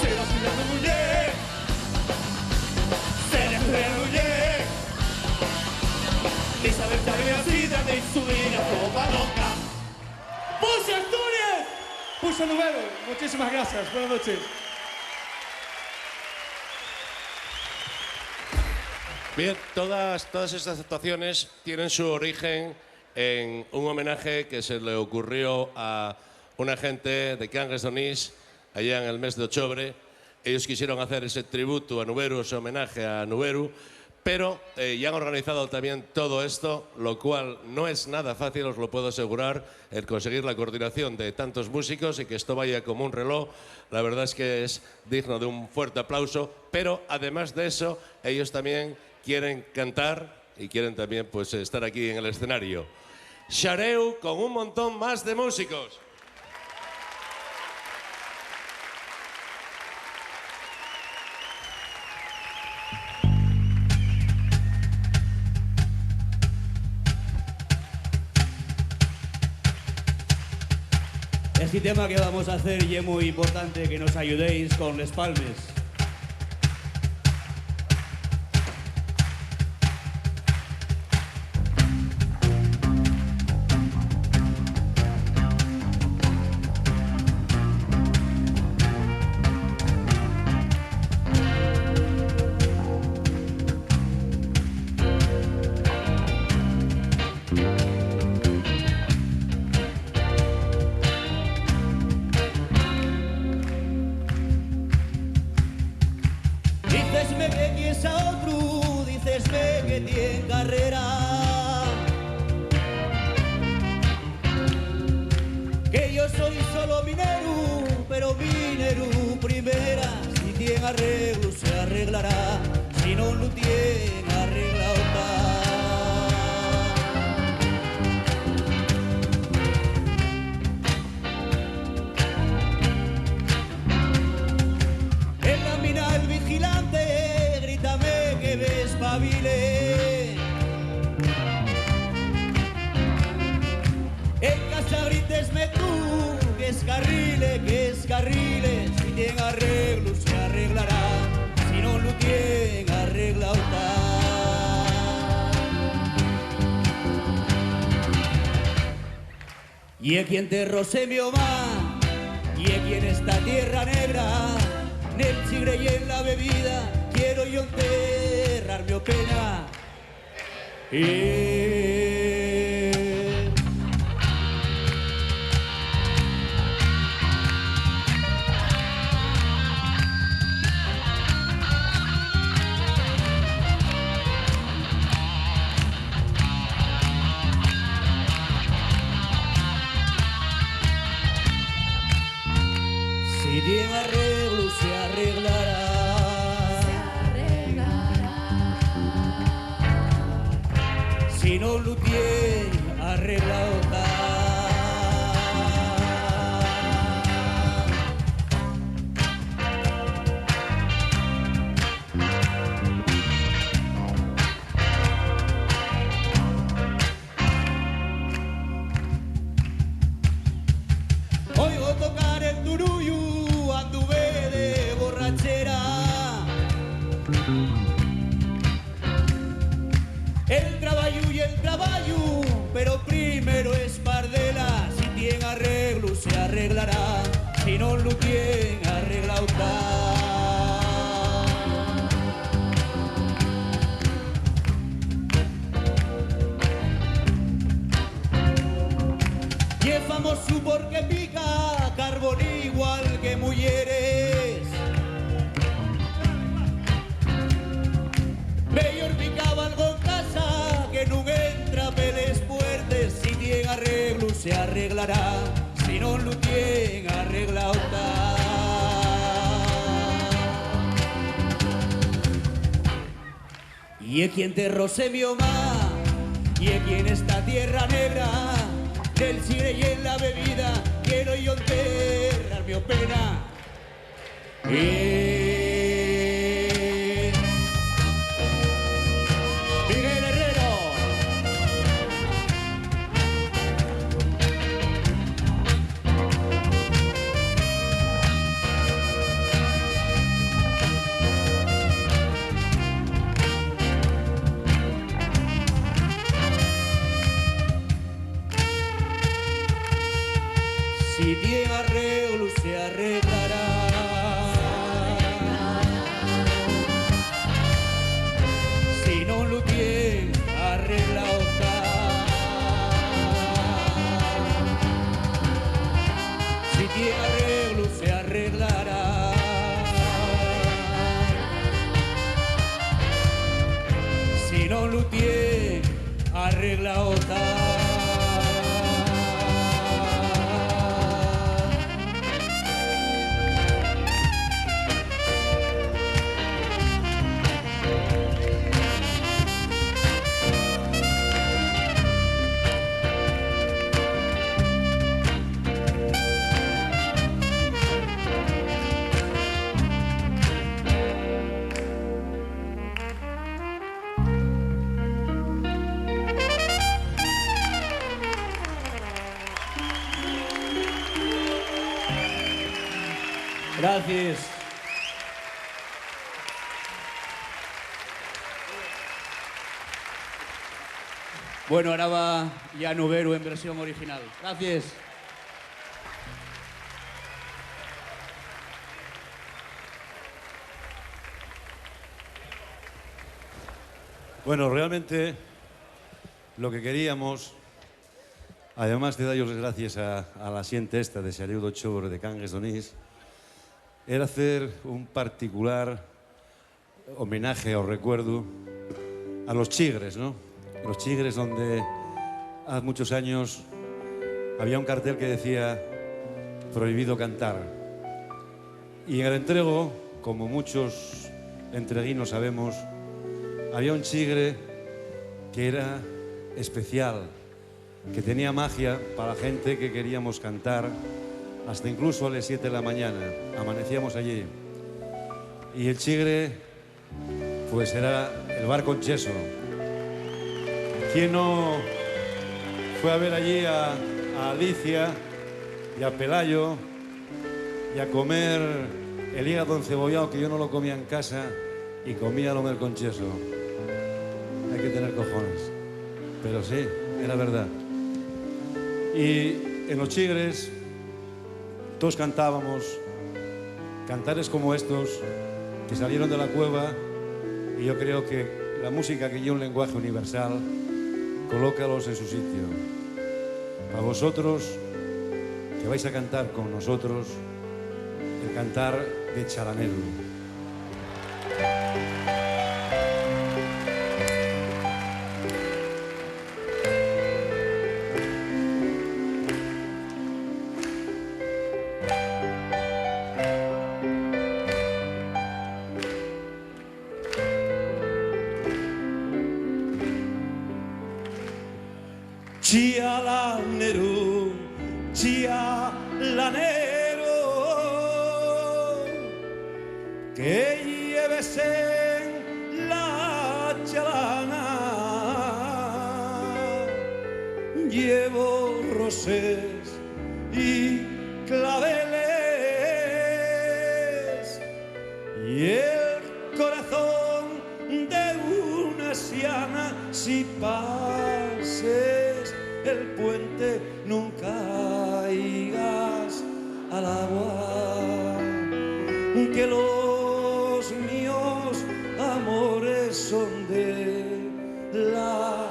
Serás una mujer Augusto Nubero, muchísimas gracias. Buenas noches. Bien, todas estas actuaciones tienen su origen en un homenaje que se le ocurrió a una gente de Cangas de Onís allá en el mes de octubre. Ellos quisieron hacer ese tributo a Nuberu, ese homenaje a Nuberu, pero ya han organizado también todo esto, lo cual no es nada fácil, os lo puedo asegurar, el conseguir la coordinación de tantos músicos y que esto vaya como un reloj. La verdad es que es digno de un fuerte aplauso, pero además de eso, ellos también quieren cantar y quieren también pues, estar aquí en el escenario. Xareu con un montón más de músicos. Este tema que vamos a hacer y es muy importante que nos ayudéis con les palmes. Dicesme que tienes a otro, dicesme que tienes carrera, que yo soy solo minero, pero minero primera. Si tiene arreglo se arreglará, si no lo tiene arreglado está. En la mina el vigilante, grítame que despabile. En casa grítesme tú, que es carrile, si tiene arreglo se arreglará, si no lo tiene arreglado está. Y es quien te roce mi oma, y es quien esta tierra negra, en el chigre y en la bebida, quiero yo enterrar mi pena. Si tiene arreglo se arreglará. Si no lo tiene arreglado está. Oigo tocar el turullo, anduve de borrachera. El trabajo y el trabajo, pero primero es pardela. Si tiene arreglo se arreglará, si no lo tiene arreglado está. Y es famoso porque pica carbón igual que mujeres. Mejor picaba algo en casa que no entra peles fuertes. Si tiene arreglo se arreglará, si no lo tiene arreglado está. Y es quien te roce mi oma, y es quien esta tierra negra, del cine y en la bebida, quiero yo enterrar mi pena. Miguel Herrero. Si tiene arreglo se arreglará. Si non lo tiene, arregla otra. Si tiene arreglo, se arreglará. Si no lo tiene, arregla otra. Gracias. Bueno, ahora va ya Nubero en versión original. Gracias. Bueno, realmente lo que queríamos, además de darles gracias a la xente esta de Xaliu do Chouro de Cangues d'Onís, era hacer un particular homenaje o recuerdo a los Chigres, ¿no? Los Chigres, donde hace muchos años había un cartel que decía prohibido cantar. Y en el entrego, como muchos entreguinos sabemos, había un chigre que era especial, que tenía magia para la gente que queríamos cantar, hasta incluso a las 7 de la mañana. Amanecíamos allí. Y el chigre, pues era el bar Concheso. ¿Quién no fue a ver allí a Alicia y a Pelayo y a comer el hígado encebollado, que yo no lo comía en casa, y comíalo en el Concheso? Hay que tener cojones. Pero sí, era verdad. Y en los Chigres todos cantábamos cantares como estos que salieron de la cueva, y yo creo que la música, que lleva un lenguaje universal, colócalos en su sitio. Para vosotros, que vais a cantar con nosotros, el cantar de Charanelu. Chialanero, chialanero, que lleves en la chalana. Llevo roses y claveles y el corazón de una siana. Si pases el puente, nunca irás al agua, que los míos amores son de la...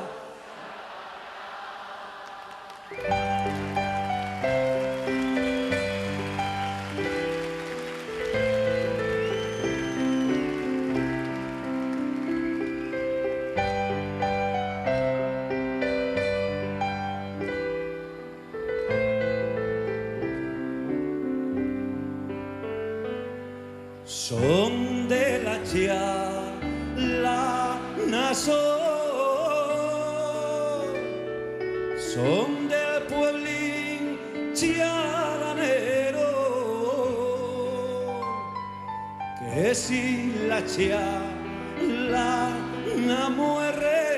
Son de la Chialana, son del pueblín chialanero, que si la Chialana muere,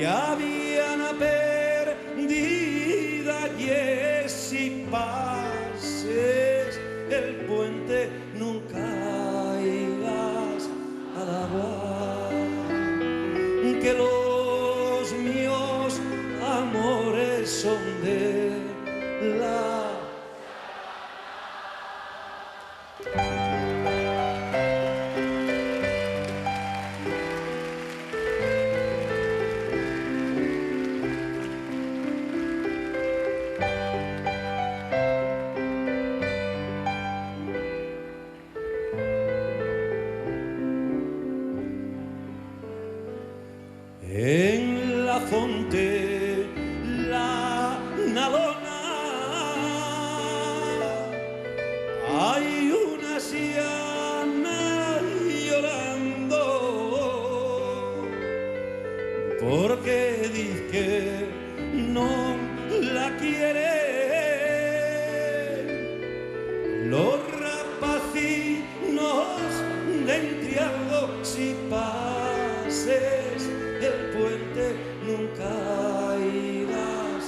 ya habían perdida, y si pases el puente, nunca irás al agua, que los míos amores son de la en la fonte la nalona hay una siana llorando porque dice que no la quiere. Los rapacinos de Entrialgo, si pases el puente nunca irás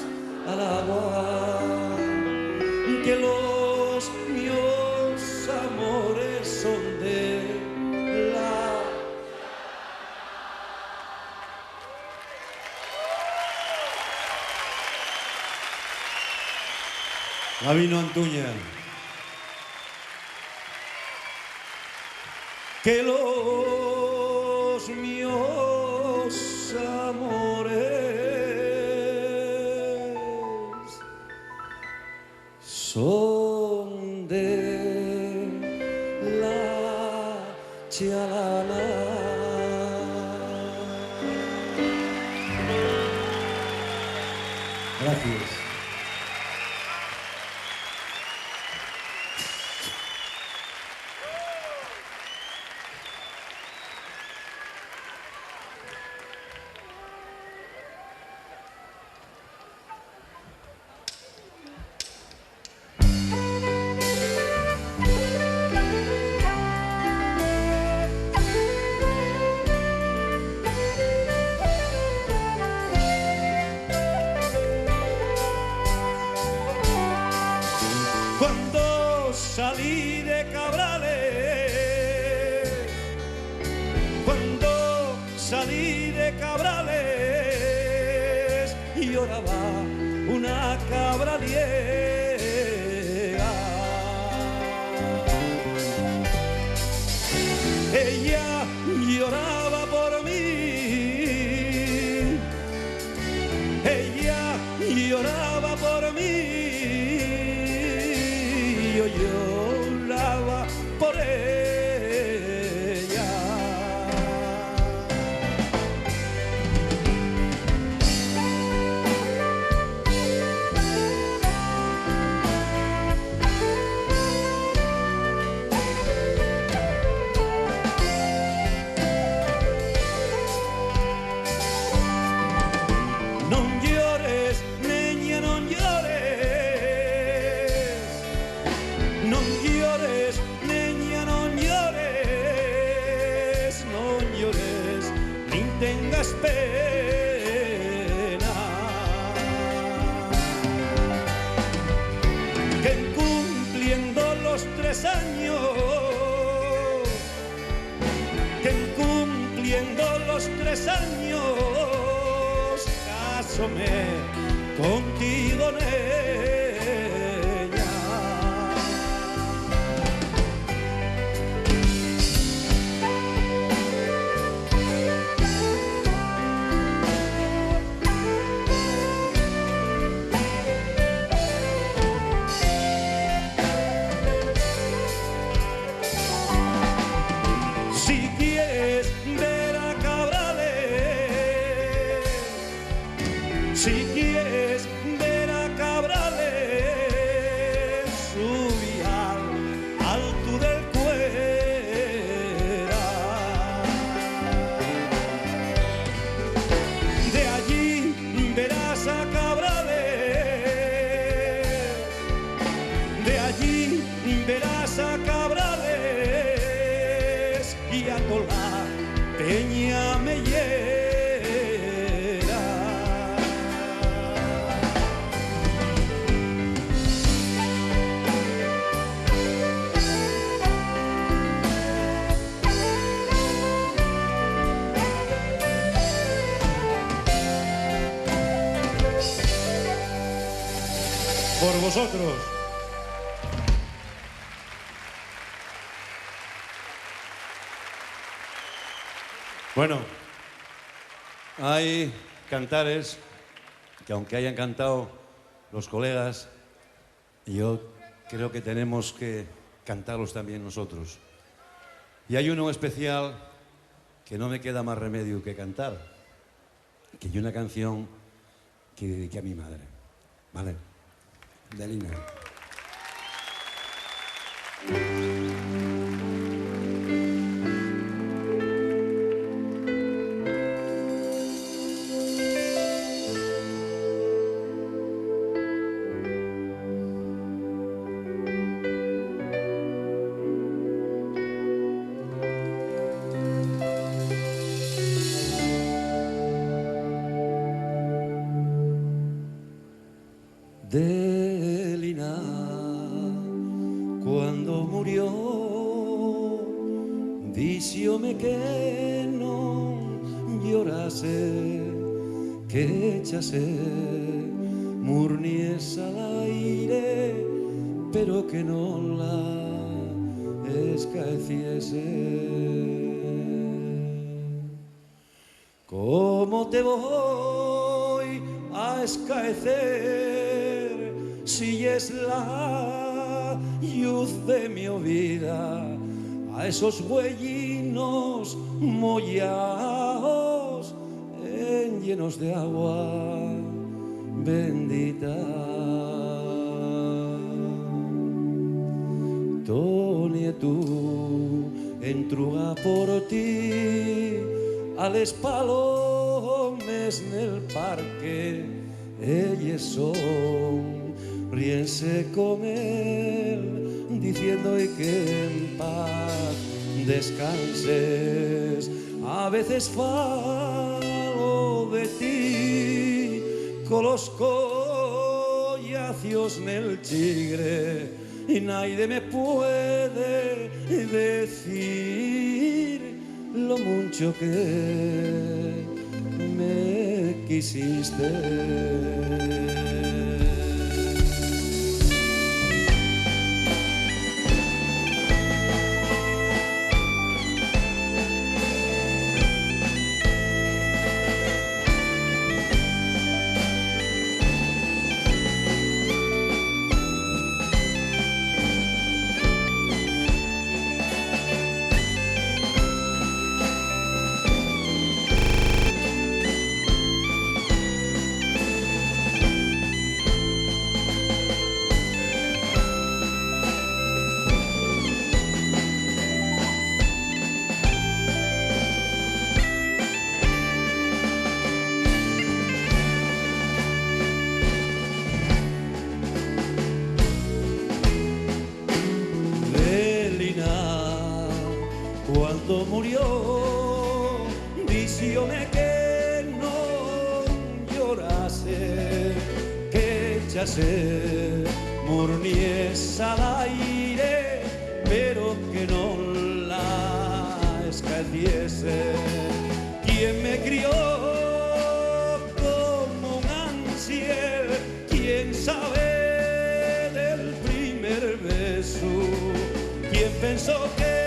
al agua, que los míos amores son de la... Gabino Antuña. Que los míos amores son de la chalana. Gracias. Cuando salí de Cabrales, cuando salí de Cabrales, lloraba una cabra liega. Ella lloraba por mí, ella lloraba por mí. Yo lloraba por ella. No llores, niña, no llores. No llores, niña, no llores, no llores, ni tengas pena. Que cumpliendo los 3 años, que cumpliendo los 3 años, cásome contigo, niña. Si quieres ver a Cabrales, si quieres ver a Cabrales, subí al alto del Cuera. De allí verás a Cabrales, de allí verás a Cabrales y a toda peña me llena. Por vosotros. Bueno, hay cantares que aunque hayan cantado los colegas, yo creo que tenemos que cantarlos también nosotros. Y hay uno especial que no me queda más remedio que cantar. y una canción que dediqué a mi madre, ¿vale? De Lina. De Lina, cuando murió, díxome que non llorase, que echase murnies al aire, pero que non la escaeciese. ¿Cómo te voy a escaecer si es la luz de mi vida? A esos huellinos mollados llenos de agua bendita. Toni tú entruga por ti a les palomes nel parque, ellos son, ríense con él, diciendo y que en paz descanses. A veces falo de ti con los collacios nel chigre y nadie me puede decir lo mucho que me quisiste. Cuando murió, díxome que no llorase, que echase murnies al aire, pero que no la escaeciese. Quien me crió como un ansiel, quien sabe del primer beso, quien pensó que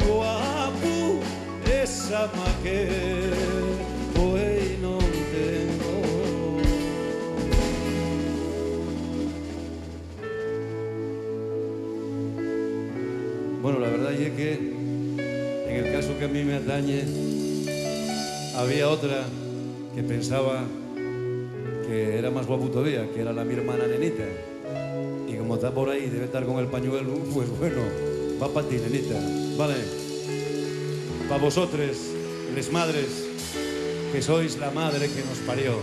guapo esa má que hoy no tengo. Bueno, la verdad es que en el caso que a mí me atañe había otra que pensaba que era más guapo todavía, que era la mi hermana Nenita, y como está por ahí debe estar con el pañuelo, pues bueno, va para ti, Nenita. Vale, para vosotros, les madres, que sois la madre que nos parió.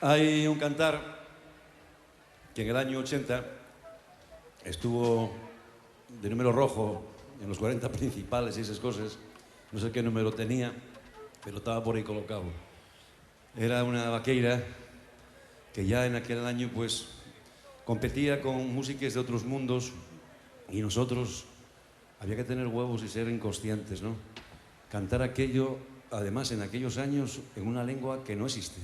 Hay un cantar que en el año 80 estuvo de número rojo en los 40 principales y esas cosas, no sé qué número tenía, pero estaba por ahí colocado. Era una vaqueira que ya en aquel año pues competía con músicas de otros mundos y nosotros había que tener huevos y ser inconscientes, ¿no? Cantar aquello, además en aquellos años, en una lengua que no existe.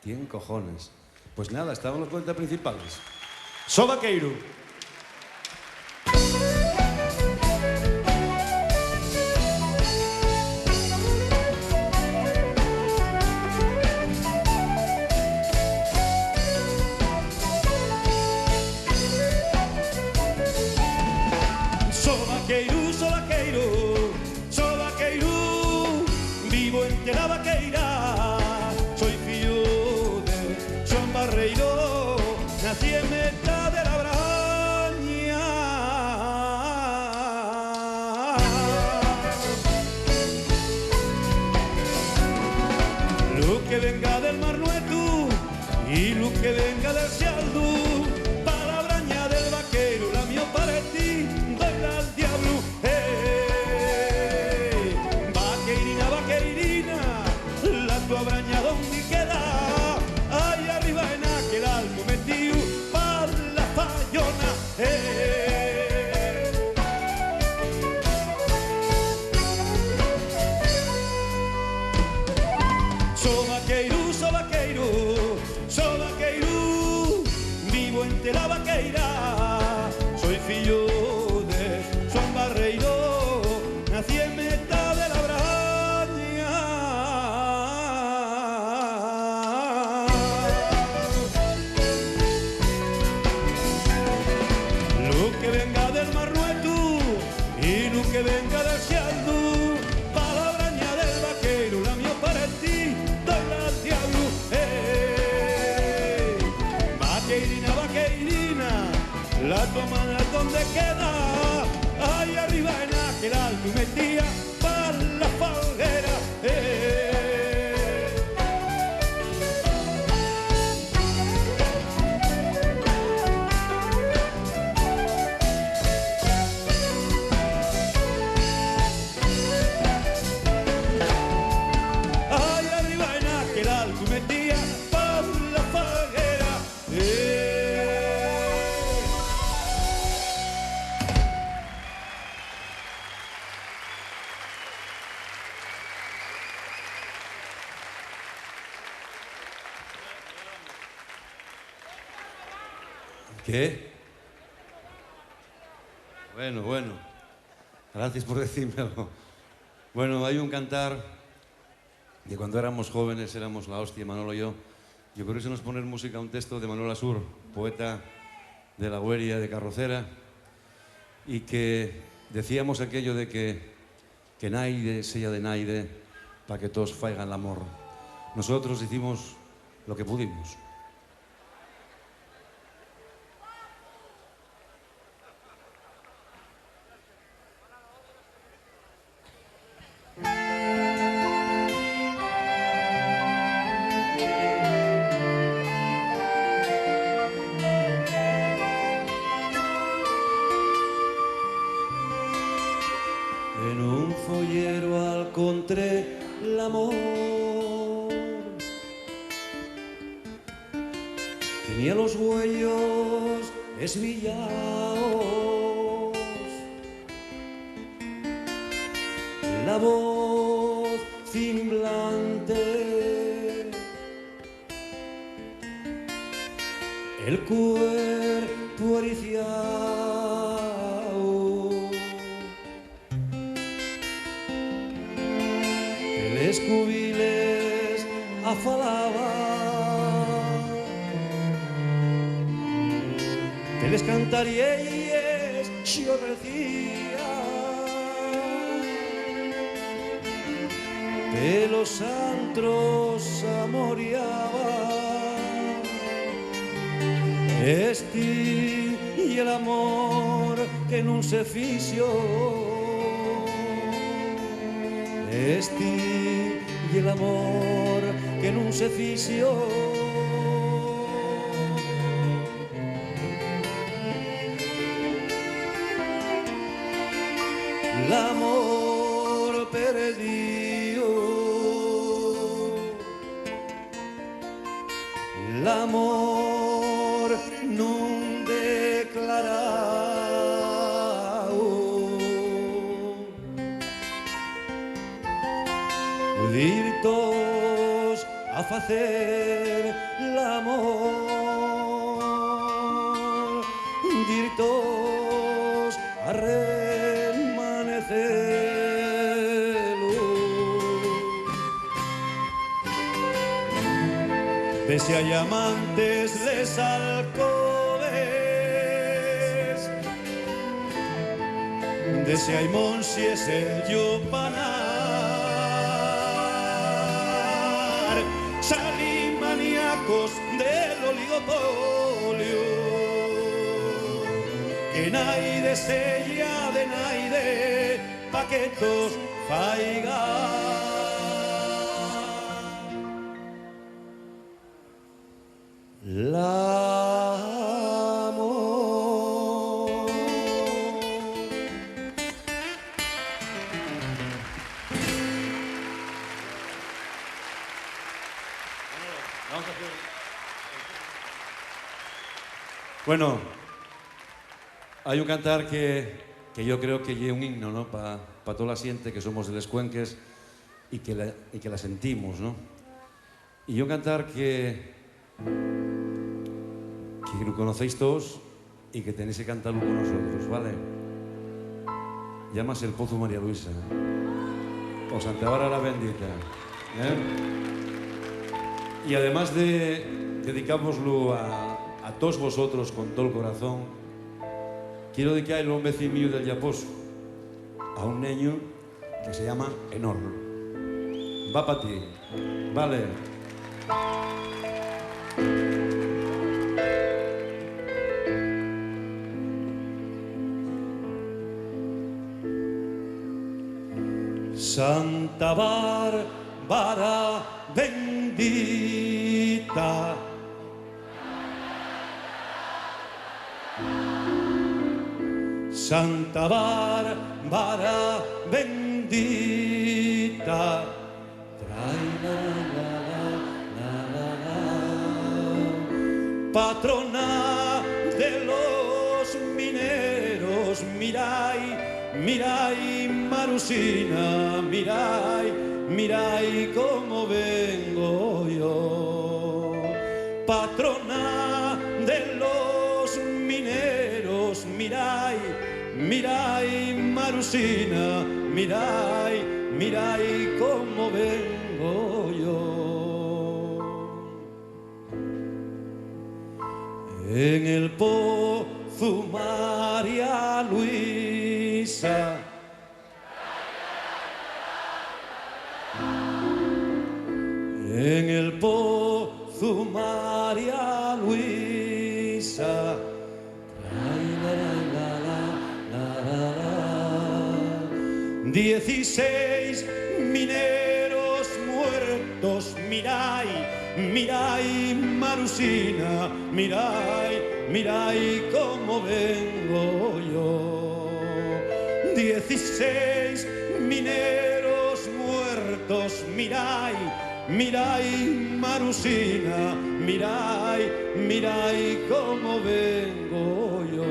¿Quién cojones? Pues nada, estaban los 40 principales. So vaqueiro. vaqueira. Soy fillo de Xoan Barreiro, nací en meta de la Braña. Lo que venga del Mar Nueto y lo que venga del Xialdu, para la Braña del vaquero, la mío para ti, doyla al diablo. Vaqueirina, vaqueirina, la tua Braña donde queda, ahí arriba en aquel alto metido, para la fallona. So vaqueiro, so vaqueiro, so vaqueiro, vivo entre la vaqueira. Soy fillo de Xoan Barreiro, nací en meta de la Braña. Lo que venga del Mar Nueto y lo que venga del Xialdu, para la Braña del vaquero, la mío para ti, doyla al diablo. Vaqueirina, vaqueirina, la tua mano donde queda, ahí arriba en aquel alto metía, para la falguera. Ahí arriba en aquel alto metía, para la falguera. ¿Qué? Bueno. Gracias por decírmelo. Bueno, hay un cantar que cuando éramos jóvenes éramos la hostia, Manolo y yo. Yo por eso nos poner música a un texto de Manuel Asur, poeta de la Hueria de Carrocera, y que decíamos aquello de que naide sea de naide para que todos faigan el amor. Nosotros hicimos lo que pudimos. En un follero encontré l'amor. Tenía los huellos esvillados, la voz cimblante, el cuerpo ericiado, les cubiles afalaba, que les cantaríais yo decía, que los antros amoriaba, este y el amor que nun se fixo, este y el amor que nun se fixo. L'amor perdido, l'amor non declarado, dirtos a facer l'amor, dirtos a de si hay amantes les alcoves, de si hay monsies el yupaná, salimaníacos del oligopolio, que naide sella de naide paquetos faiga. L'amor. Bueno, hay un cantar que yo creo que es un himno, ¿no? Para toda la gente que somos de Les Cuenques y que la sentimos, ¿no? Y un cantar que lo conocéis todos y que tenéis que cantarlo con nosotros, ¿vale? Llámase El Pozo María Luisa o Santa Bárbara la Bendita, ¿eh? Y además de dedicámoslo a todos vosotros con todo el corazón, quiero dedicarle a un vecino mío del Llaposo, a un niño que se llama Enor. Va para ti, ¿vale? Santa Bárbara bendita, Santa Bárbara bendita, patrona de los mineros, mirai Marusina, mirai cómo vengo yo, patrona de los mineros, mirai Marusina, mirai cómo vengo yo. En el Pozo María Luisa, en el Pozo María Luisa, la, 16 mineros muertos, mirai Marusina, mirai cómo vengo yo. 16 mineros muertos, mirai Marusina, mirai cómo vengo yo.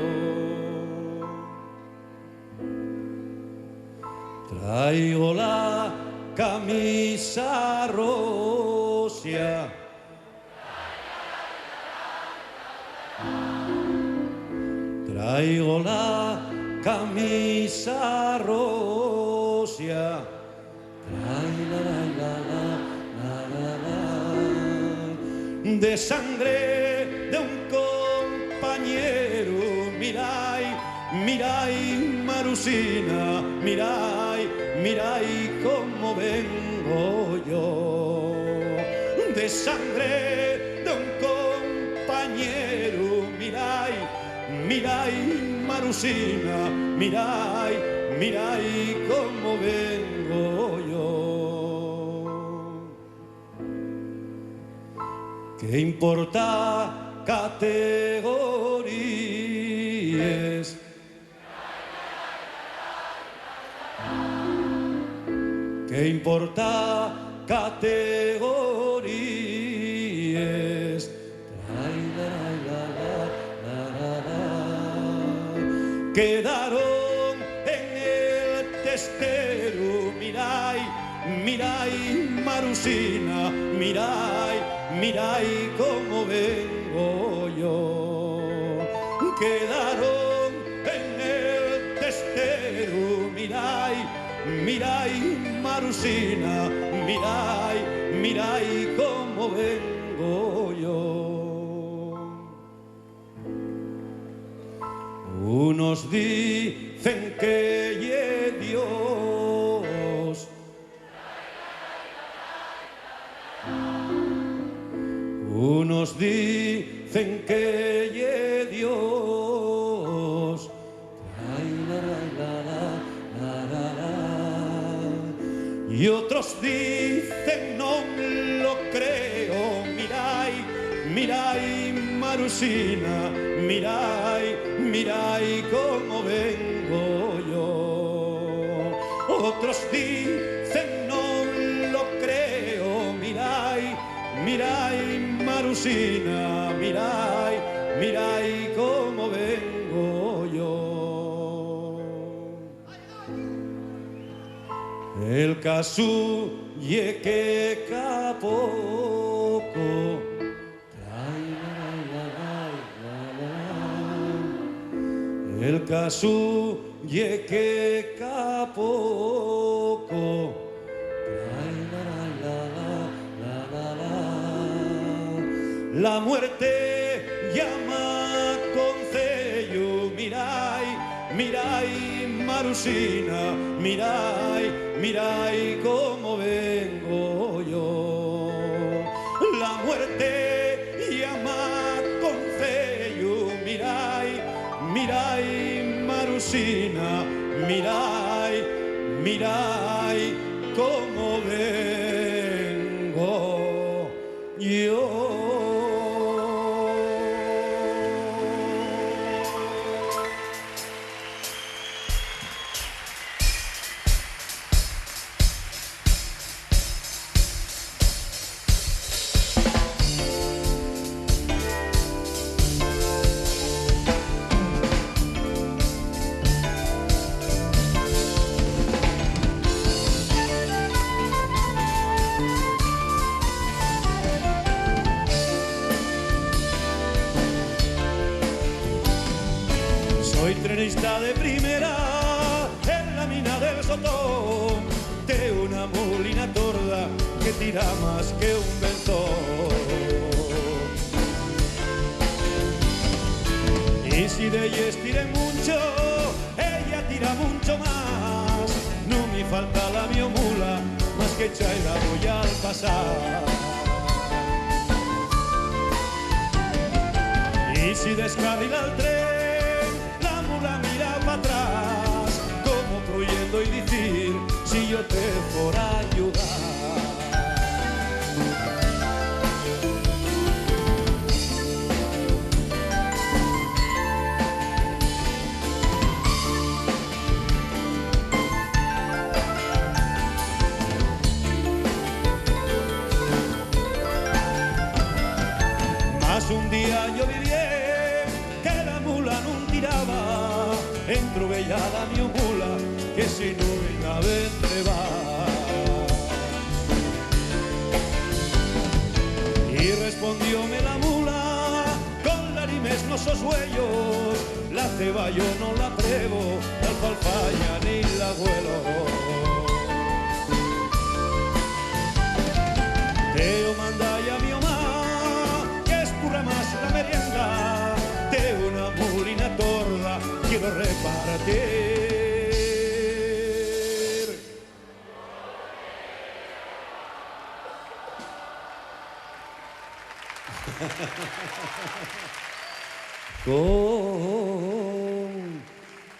Traigo la camisa rosia, traigo la camisa rosia, de sangre de un compañero, mirai Marusina, mirai cómo vengo yo, de sangre de un compañero, mirai Marusina, mirai cómo vengo yo. ¿Qué importa categorías? ¿Qué importa categorías? Quedaron en el testero, mirai Marusina, mirai cómo vengo yo. Quedaron en el testero, mirai Marusina, mirai cómo vengo yo. Unos dicen que ye Dios, Unos dicen que ye Dios, y otros dicen no lo creo. Mirai, mirai, Marusina, mirai, mirai cómo vengo yo. Otros dicen no lo creo. Mirai, mirai, Marusina, mirai, mirai cómo vengo yo. El caso ye que capoco, el caso ye que capoco, la muerte llama concello. Mirai, mirai, Marusina, mirai, mirai cómo vengo yo. La muerte llama concello. Mirai, mirai, Marusina, mirai, mirai cómo vengo yo. Soy trenista de primera en la mina del Sotón, de una mulina torda que tira más que un ventón. Y si de ellas tire mucho, ella tira mucho más. No me falta la miomula, más que echa y la voy al pasar. Y si descarrila el tren, la mula mira para atrás, como creyendo y decir, si yo te fuera ayudar. Mas un día yo vi bien que la mula no tiraba, entrovellada mi mula, que si no venga vendreba. Y respondióme la mula con larimes no sos huellos, la ceba yo no la pruebo, la alfalfaya ni la huelo. Teo manda ya mi mamá que escurra más la merienda, de una mulina torda quiero repartir. Con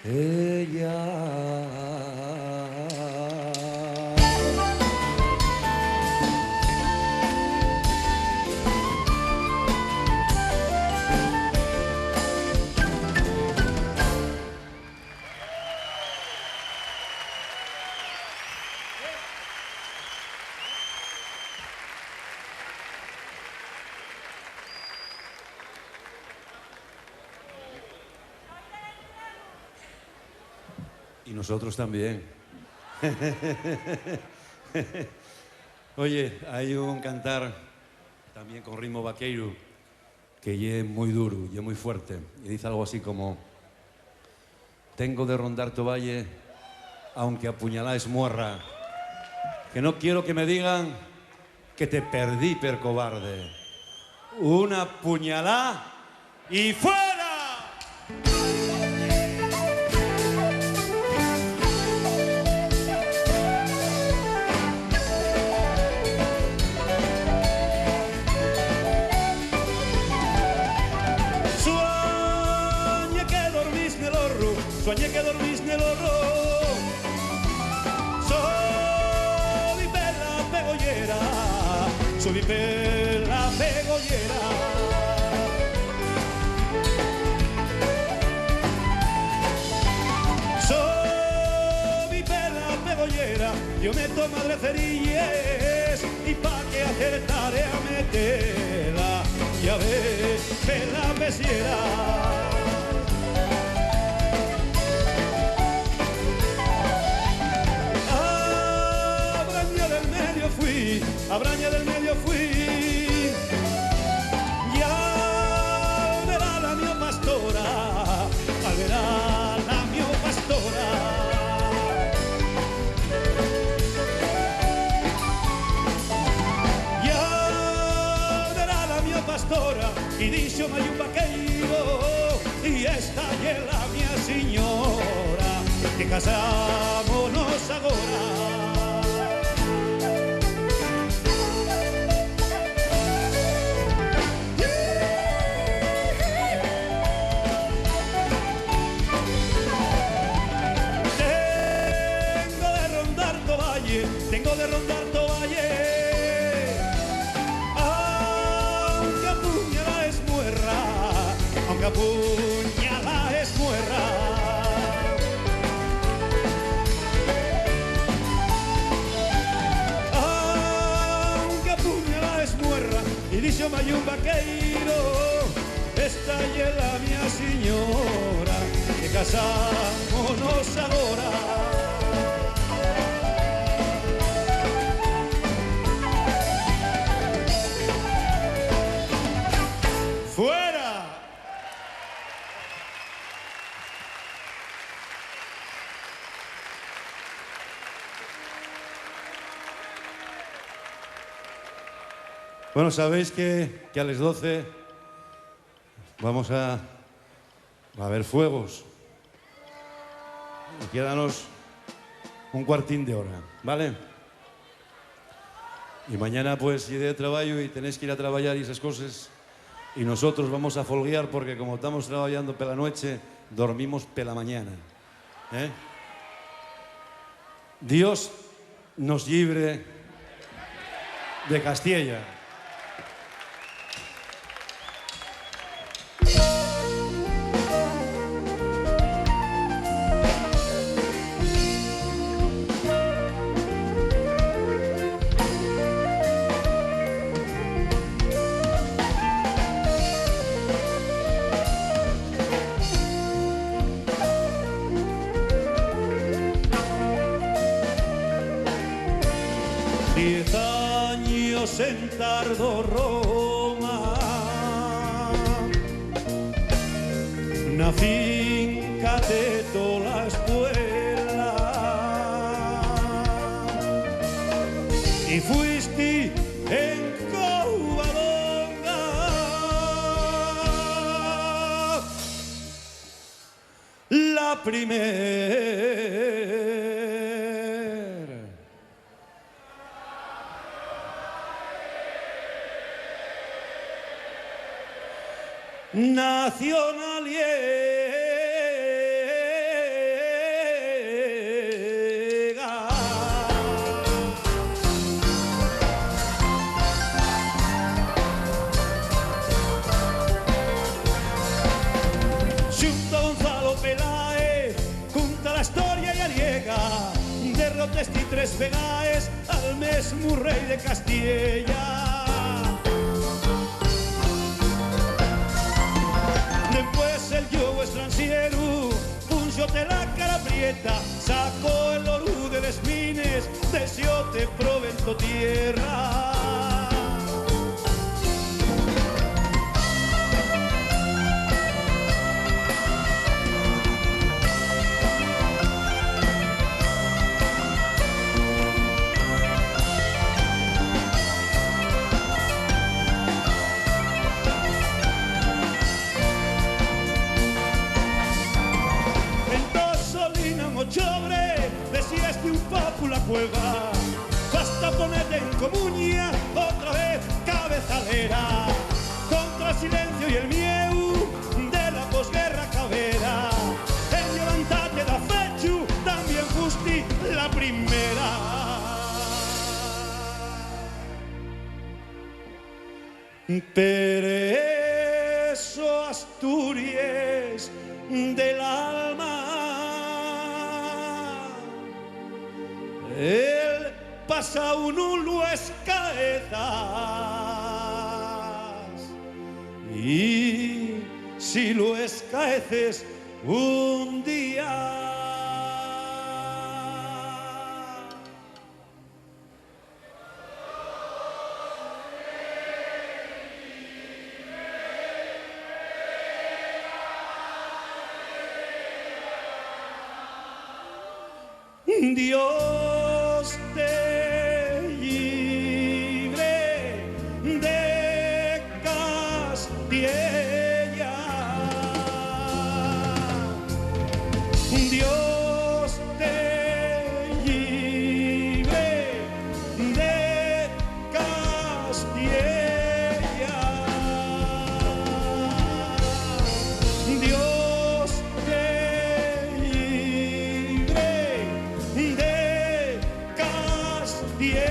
ella. Y nosotros también. Oye, hay un cantar también con ritmo vaqueiro que es muy duro y es muy fuerte. Y dice algo así como: tengo de rondar tu valle, aunque apuñaláis muerra, que no quiero que me digan que te perdí per cobarde. Una puñalá y fuera. soñé que dormís nel horror. Soy bella pegollera, soy bella pegollera. Soy bella pegollera, yo meto madre cerilles y pa' que acertaré a meterla, ya ves, bella pesiera. A Braña del Medio fui, ya verá la mio pastora, a verá la mio pastora. Ya verá la mio pastora, y dixo mai un vaqueiro, y esta é la mia señora, que casámonos agora. Tengo de rondar Tovalle, aunque apuñala es muerra, aunque apuñala es muerra. Aunque apuñala es muerra, y dice mai un vaqueiro, esta é la mia señora, que casámonos agora. ¡Fuera! Bueno, sabéis que a las 12 vamos a ver fuegos. Y quédanos un cuartín de hora, ¿vale? Y mañana pues iré de trabajo y tenéis que ir a trabajar y esas cosas. Y nosotros vamos a folguear porque como estamos trabajando pela noche, dormimos pela mañana. Dios nos libre de Castilla. En tardo Roma, na finca de toda la escuela, y fuiste en Covadonga la primera. Nacionaliega. Xunto a Gonzalo Peláez, junta la historia y ariega, derrotes y tres vegaes al mesmo rey de Castilla. Después el yugo extranjero, punxote la cara prieta, sacó el oro de les mines, deseóte provento tierra. Chobre, decías de un papu la cueva, basta ponerte en comunión. Per eso Asturias del alma, el pasado no lo escaezas, y si lo escaeces un día, Dios te libre de Castilla. Dios te libre de Castilla. Dios te de Castilla.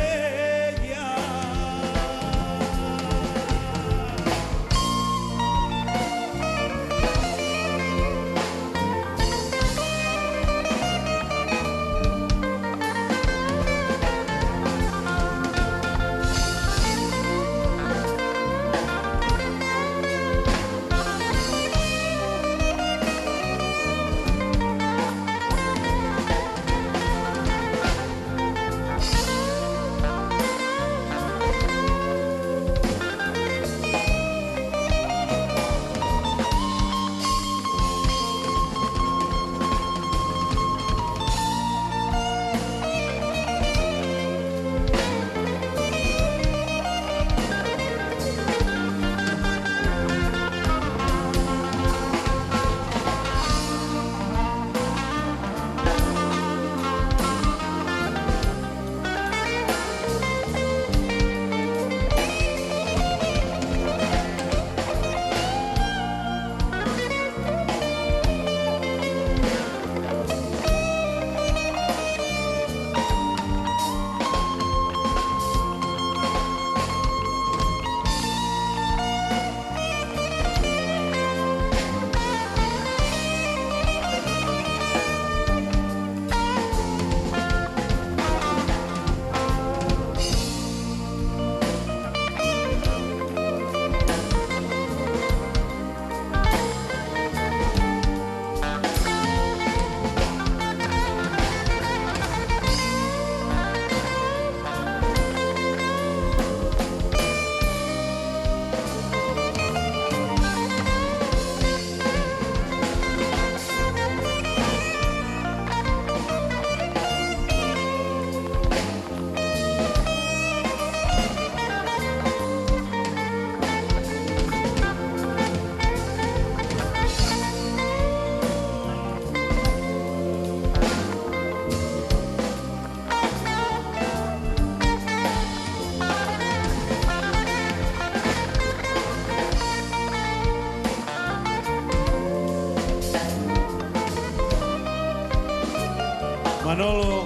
Manolo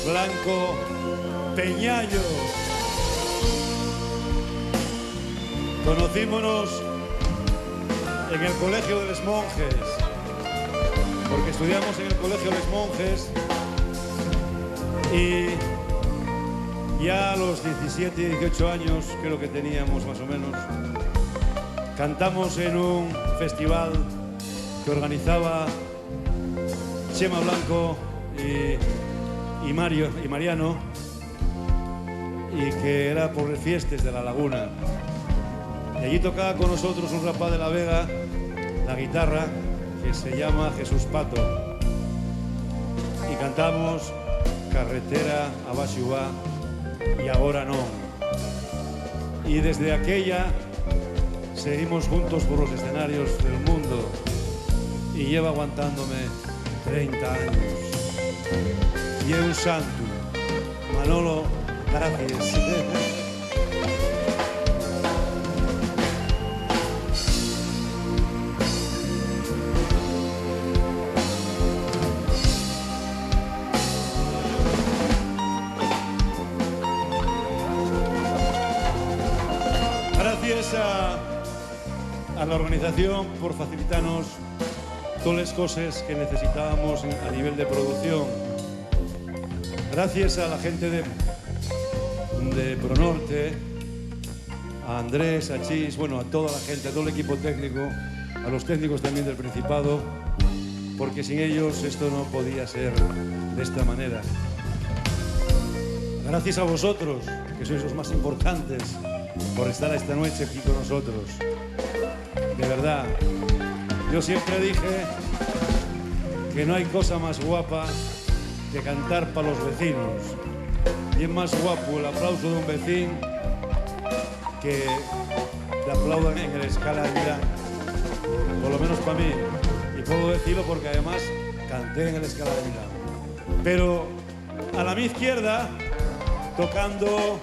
Blanco Peñallo. Conocímonos en el Colegio de los Monjes, porque estudiamos en el Colegio de los Monjes y ya a los 17 y 18 años, creo que teníamos más o menos, cantamos en un festival que organizaba Chema Blanco y Mariano, y que era por las fiestas de la Laguna. Y allí tocaba con nosotros un rapaz de La Vega la guitarra, que se llama Jesús Pato, y cantamos Carretera a Baxuá y Ahora No. Y desde aquella seguimos juntos por los escenarios del mundo, y lleva aguantándome 30 años. Y es un santo. Manolo, gracias. Gracias a la organización por facilitarnos todas las cosas que necesitábamos a nivel de producción. Gracias a la gente de Pronorte, a Andrés, a Chis, bueno, a toda la gente, a todo el equipo técnico, a los técnicos también del Principado, porque sin ellos esto no podía ser de esta manera. Gracias a vosotros, que sois los más importantes, por estar esta noche aquí con nosotros. De verdad, yo siempre dije que no hay cosa más guapa que cantar para los vecinos. Y es más guapo el aplauso de un vecino que te aplaudan en el Escala de Milán. Por lo menos para mí. Y puedo decirlo porque además canté en el Escala de Milán. Pero a la mi izquierda, tocando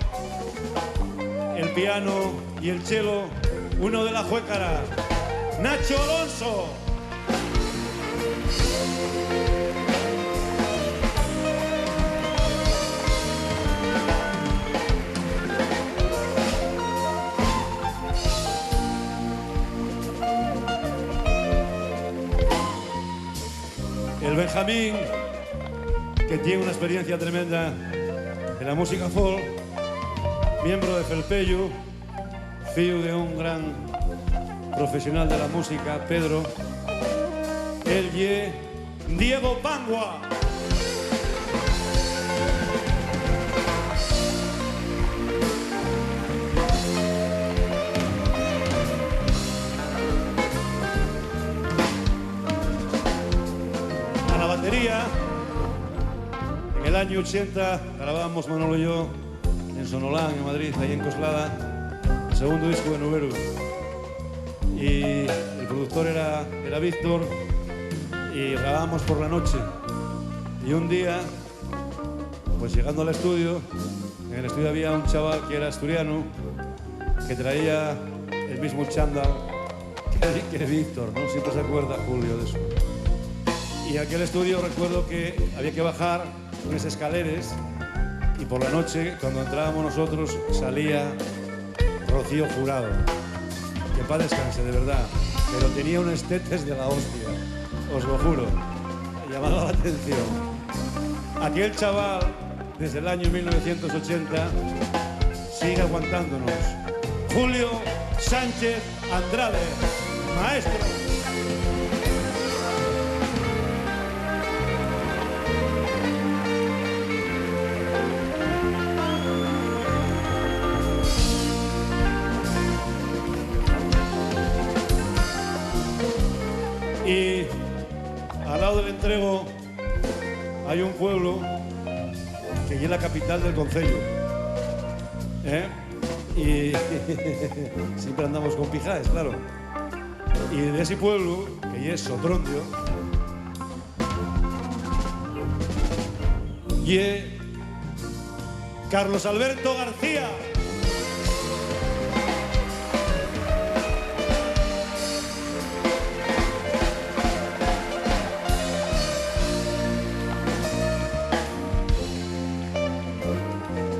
el piano y el cello, uno de la Juécara, Nacho Alonso. El Benjamín, que tiene una experiencia tremenda en la música folk, miembro de Felpeyu, fiu de un gran profesional de la música, Pedro. El Diego Pangua. A la batería, en el año 80 grabábamos Manolo y yo en Sonolán, en Madrid, ahí en Coslada, el segundo disco de Nuberu. Y el productor era Víctor y grabábamos por la noche. Y un día, pues llegando al estudio, en el estudio había un chaval que era asturiano, que traía el mismo chándal que Víctor, ¿no? Siempre se acuerda Julio de eso. Y aquel estudio recuerdo que había que bajar unas escaleras y por la noche, cuando entrábamos nosotros, salía Rocío Jurado. Que paz descanse, de verdad. Pero tenía unos tetes de la hostia, os lo juro. Llamaba la atención. Aquel chaval, desde el año 1980, sigue aguantándonos. Julio Sánchez Andrade, maestro. Y al lado del entrego hay un pueblo que es la capital del concello. Y siempre andamos con pijaes, claro. Y de ese pueblo, que es Sotrondio, y Carlos Alberto García.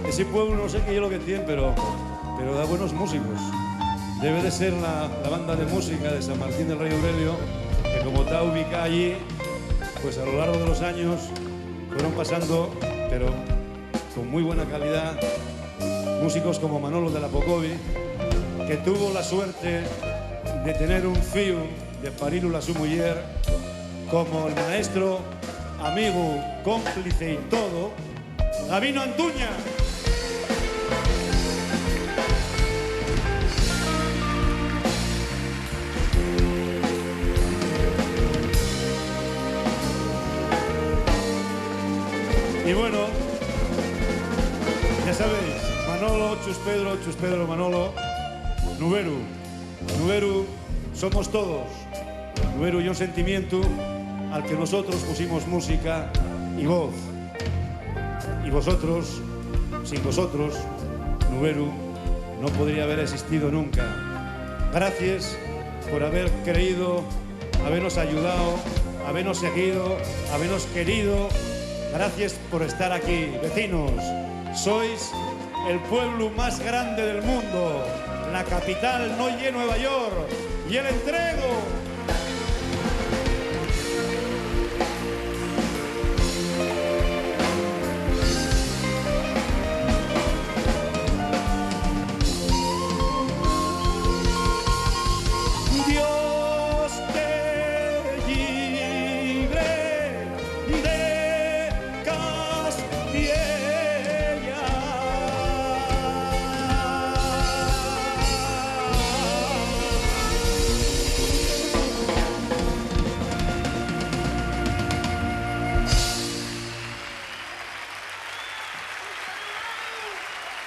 Ese pueblo no sé qué es lo que tiene, pero da buenos músicos. Debe de ser la banda de música de San Martín del Rey Aurelio, que como está ubicada allí, pues a lo largo de los años fueron pasando, pero con muy buena calidad, músicos como Manolo de la Pocovi, que tuvo la suerte de tener un fiu de parirlo a su mujer, como el maestro, amigo, cómplice y todo, Gabino Antuña. Y bueno, ya sabéis, Manolo, Chus Pedro, Manolo, Nuberu. Nuberu somos todos. Nuberu y un sentimiento al que nosotros pusimos música y voz. Y vosotros, sin vosotros, Nuberu no podría haber existido nunca. Gracias por haber creído, habernos ayudado, habernos seguido, habernos querido. Gracias por estar aquí, vecinos. Sois el pueblo más grande del mundo, la capital no lle Nueva York, y el entrego. Dios te libre de Castilla.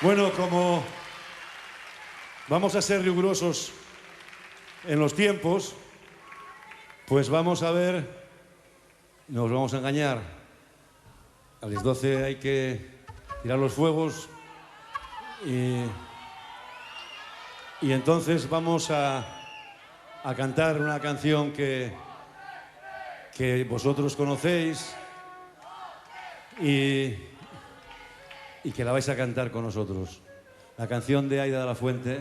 Bueno, como vamos a ser rigurosos en los tiempos, pues vamos a ver, nos vamos a engañar. A las 12 hay que tirar los fuegos y entonces vamos a cantar una canción que vosotros conocéis y que la vais a cantar con nosotros. La canción de Aida de la Fuente.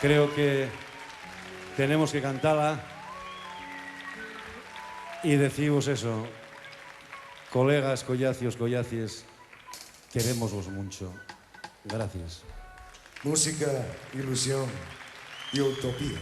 Creo que tenemos que cantarla y deciros eso. Colegas, collacios, collacies, queremosvos mucho. Gracias. Música, ilusión y utopía.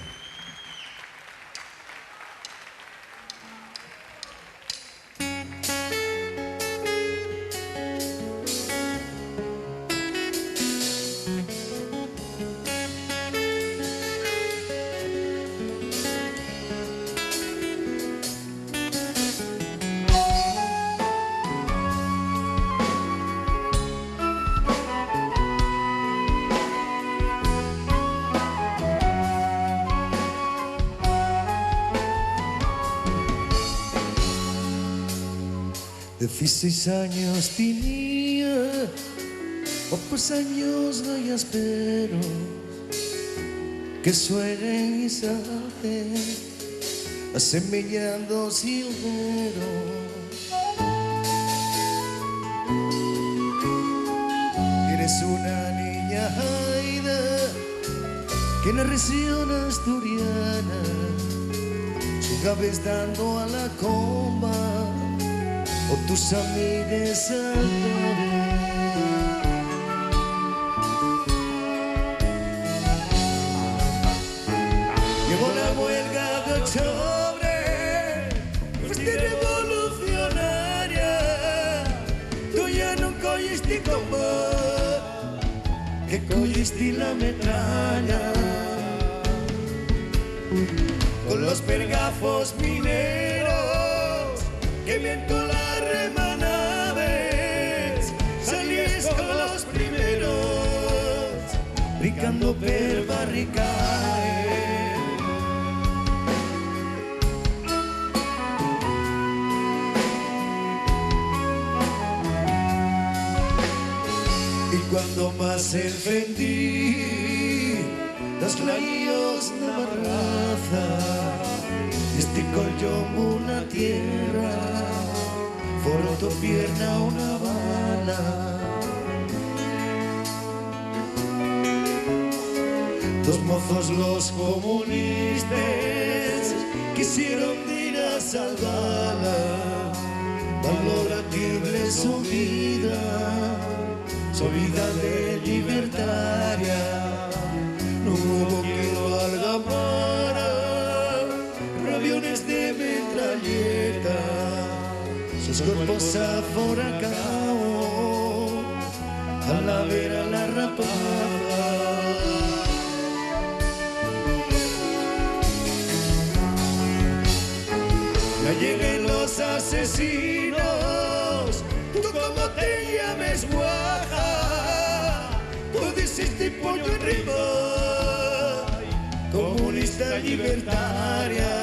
Dieciséis años tenía, pocos años no espero que suenen y salten, asemillando silvero. Eres una niña Aida que en la región asturiana llegabas dando a la comba o tus amigues saltaré. Llegó la huelga de octubre, fuiste revolucionaria, tú ya no cogiste combo, que cogiste la metralla. Con los pergafos mineros que viento la remanaves, salíes con los primeros, brincando per barricae. Y cuando más encendí los labios de barraza, esticó yo una tierra, foró tu pierna una bala. Dos mozos los comunistas quisieron ir a salvarla, valoratible su vida de libertaria. No hubo quien lo algamara, aviones de metralleta, sus cuerpos aforacados a la vera la rapada. Ya lleguen los asesinos, tú como te llames guaja, tú dices pollo en riba, comunista libertaria.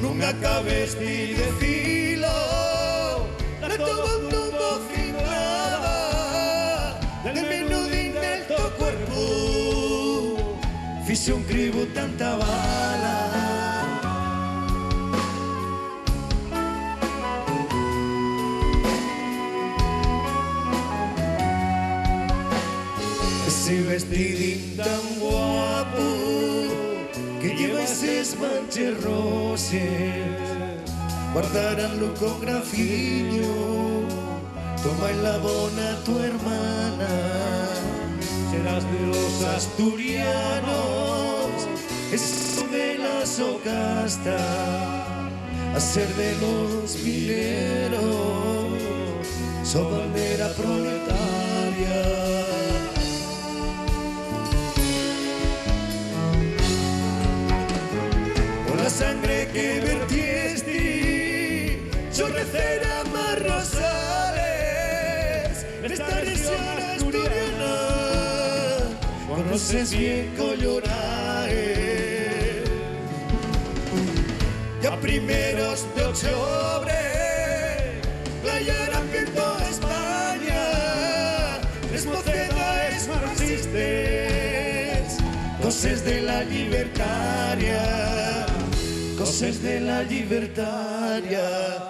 Nunca acabes ni de filo, de todo mundo finada, del menudín del tu cuerpo, fixe un cribo tanta bala. ese vestidín tan guapo que lleva esos manches roses, guardaránlo con grafiño, toma en la bona tu hermana. Serás de los asturianos, es de la socasta, a ser de los mineros, so bandera proletaria. Con la sangre que vertieste, yo recerá más rosales, esta región asturiana, conoces bien Collonare. Ya primeros de octubre, playarán viento a España, les mocedades marxistas, cosas de la libertaria, cosas de la libertaria.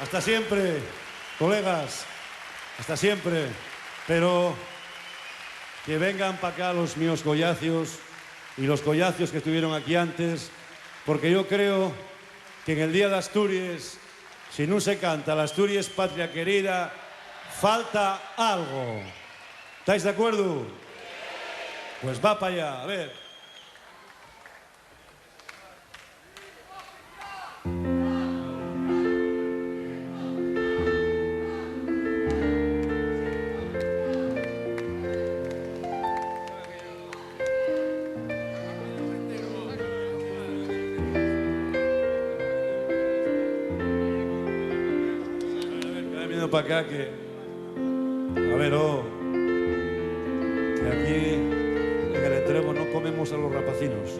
Hasta siempre, colegas, hasta siempre. Pero que vengan para acá los míos collacios y los collacios que estuvieron aquí antes, porque yo creo que en el Día de Asturias, si no se canta la Asturias patria querida, falta algo. ¿Estáis de acuerdo? Pues va para allá, a ver. Para acá que a ver, que aquí en el entrego no comemos a los rapacinos.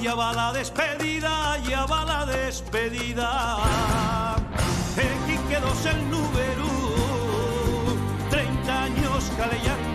Ya va la despedida, ya va la despedida. Aquí quedó el número, 30 años calellando.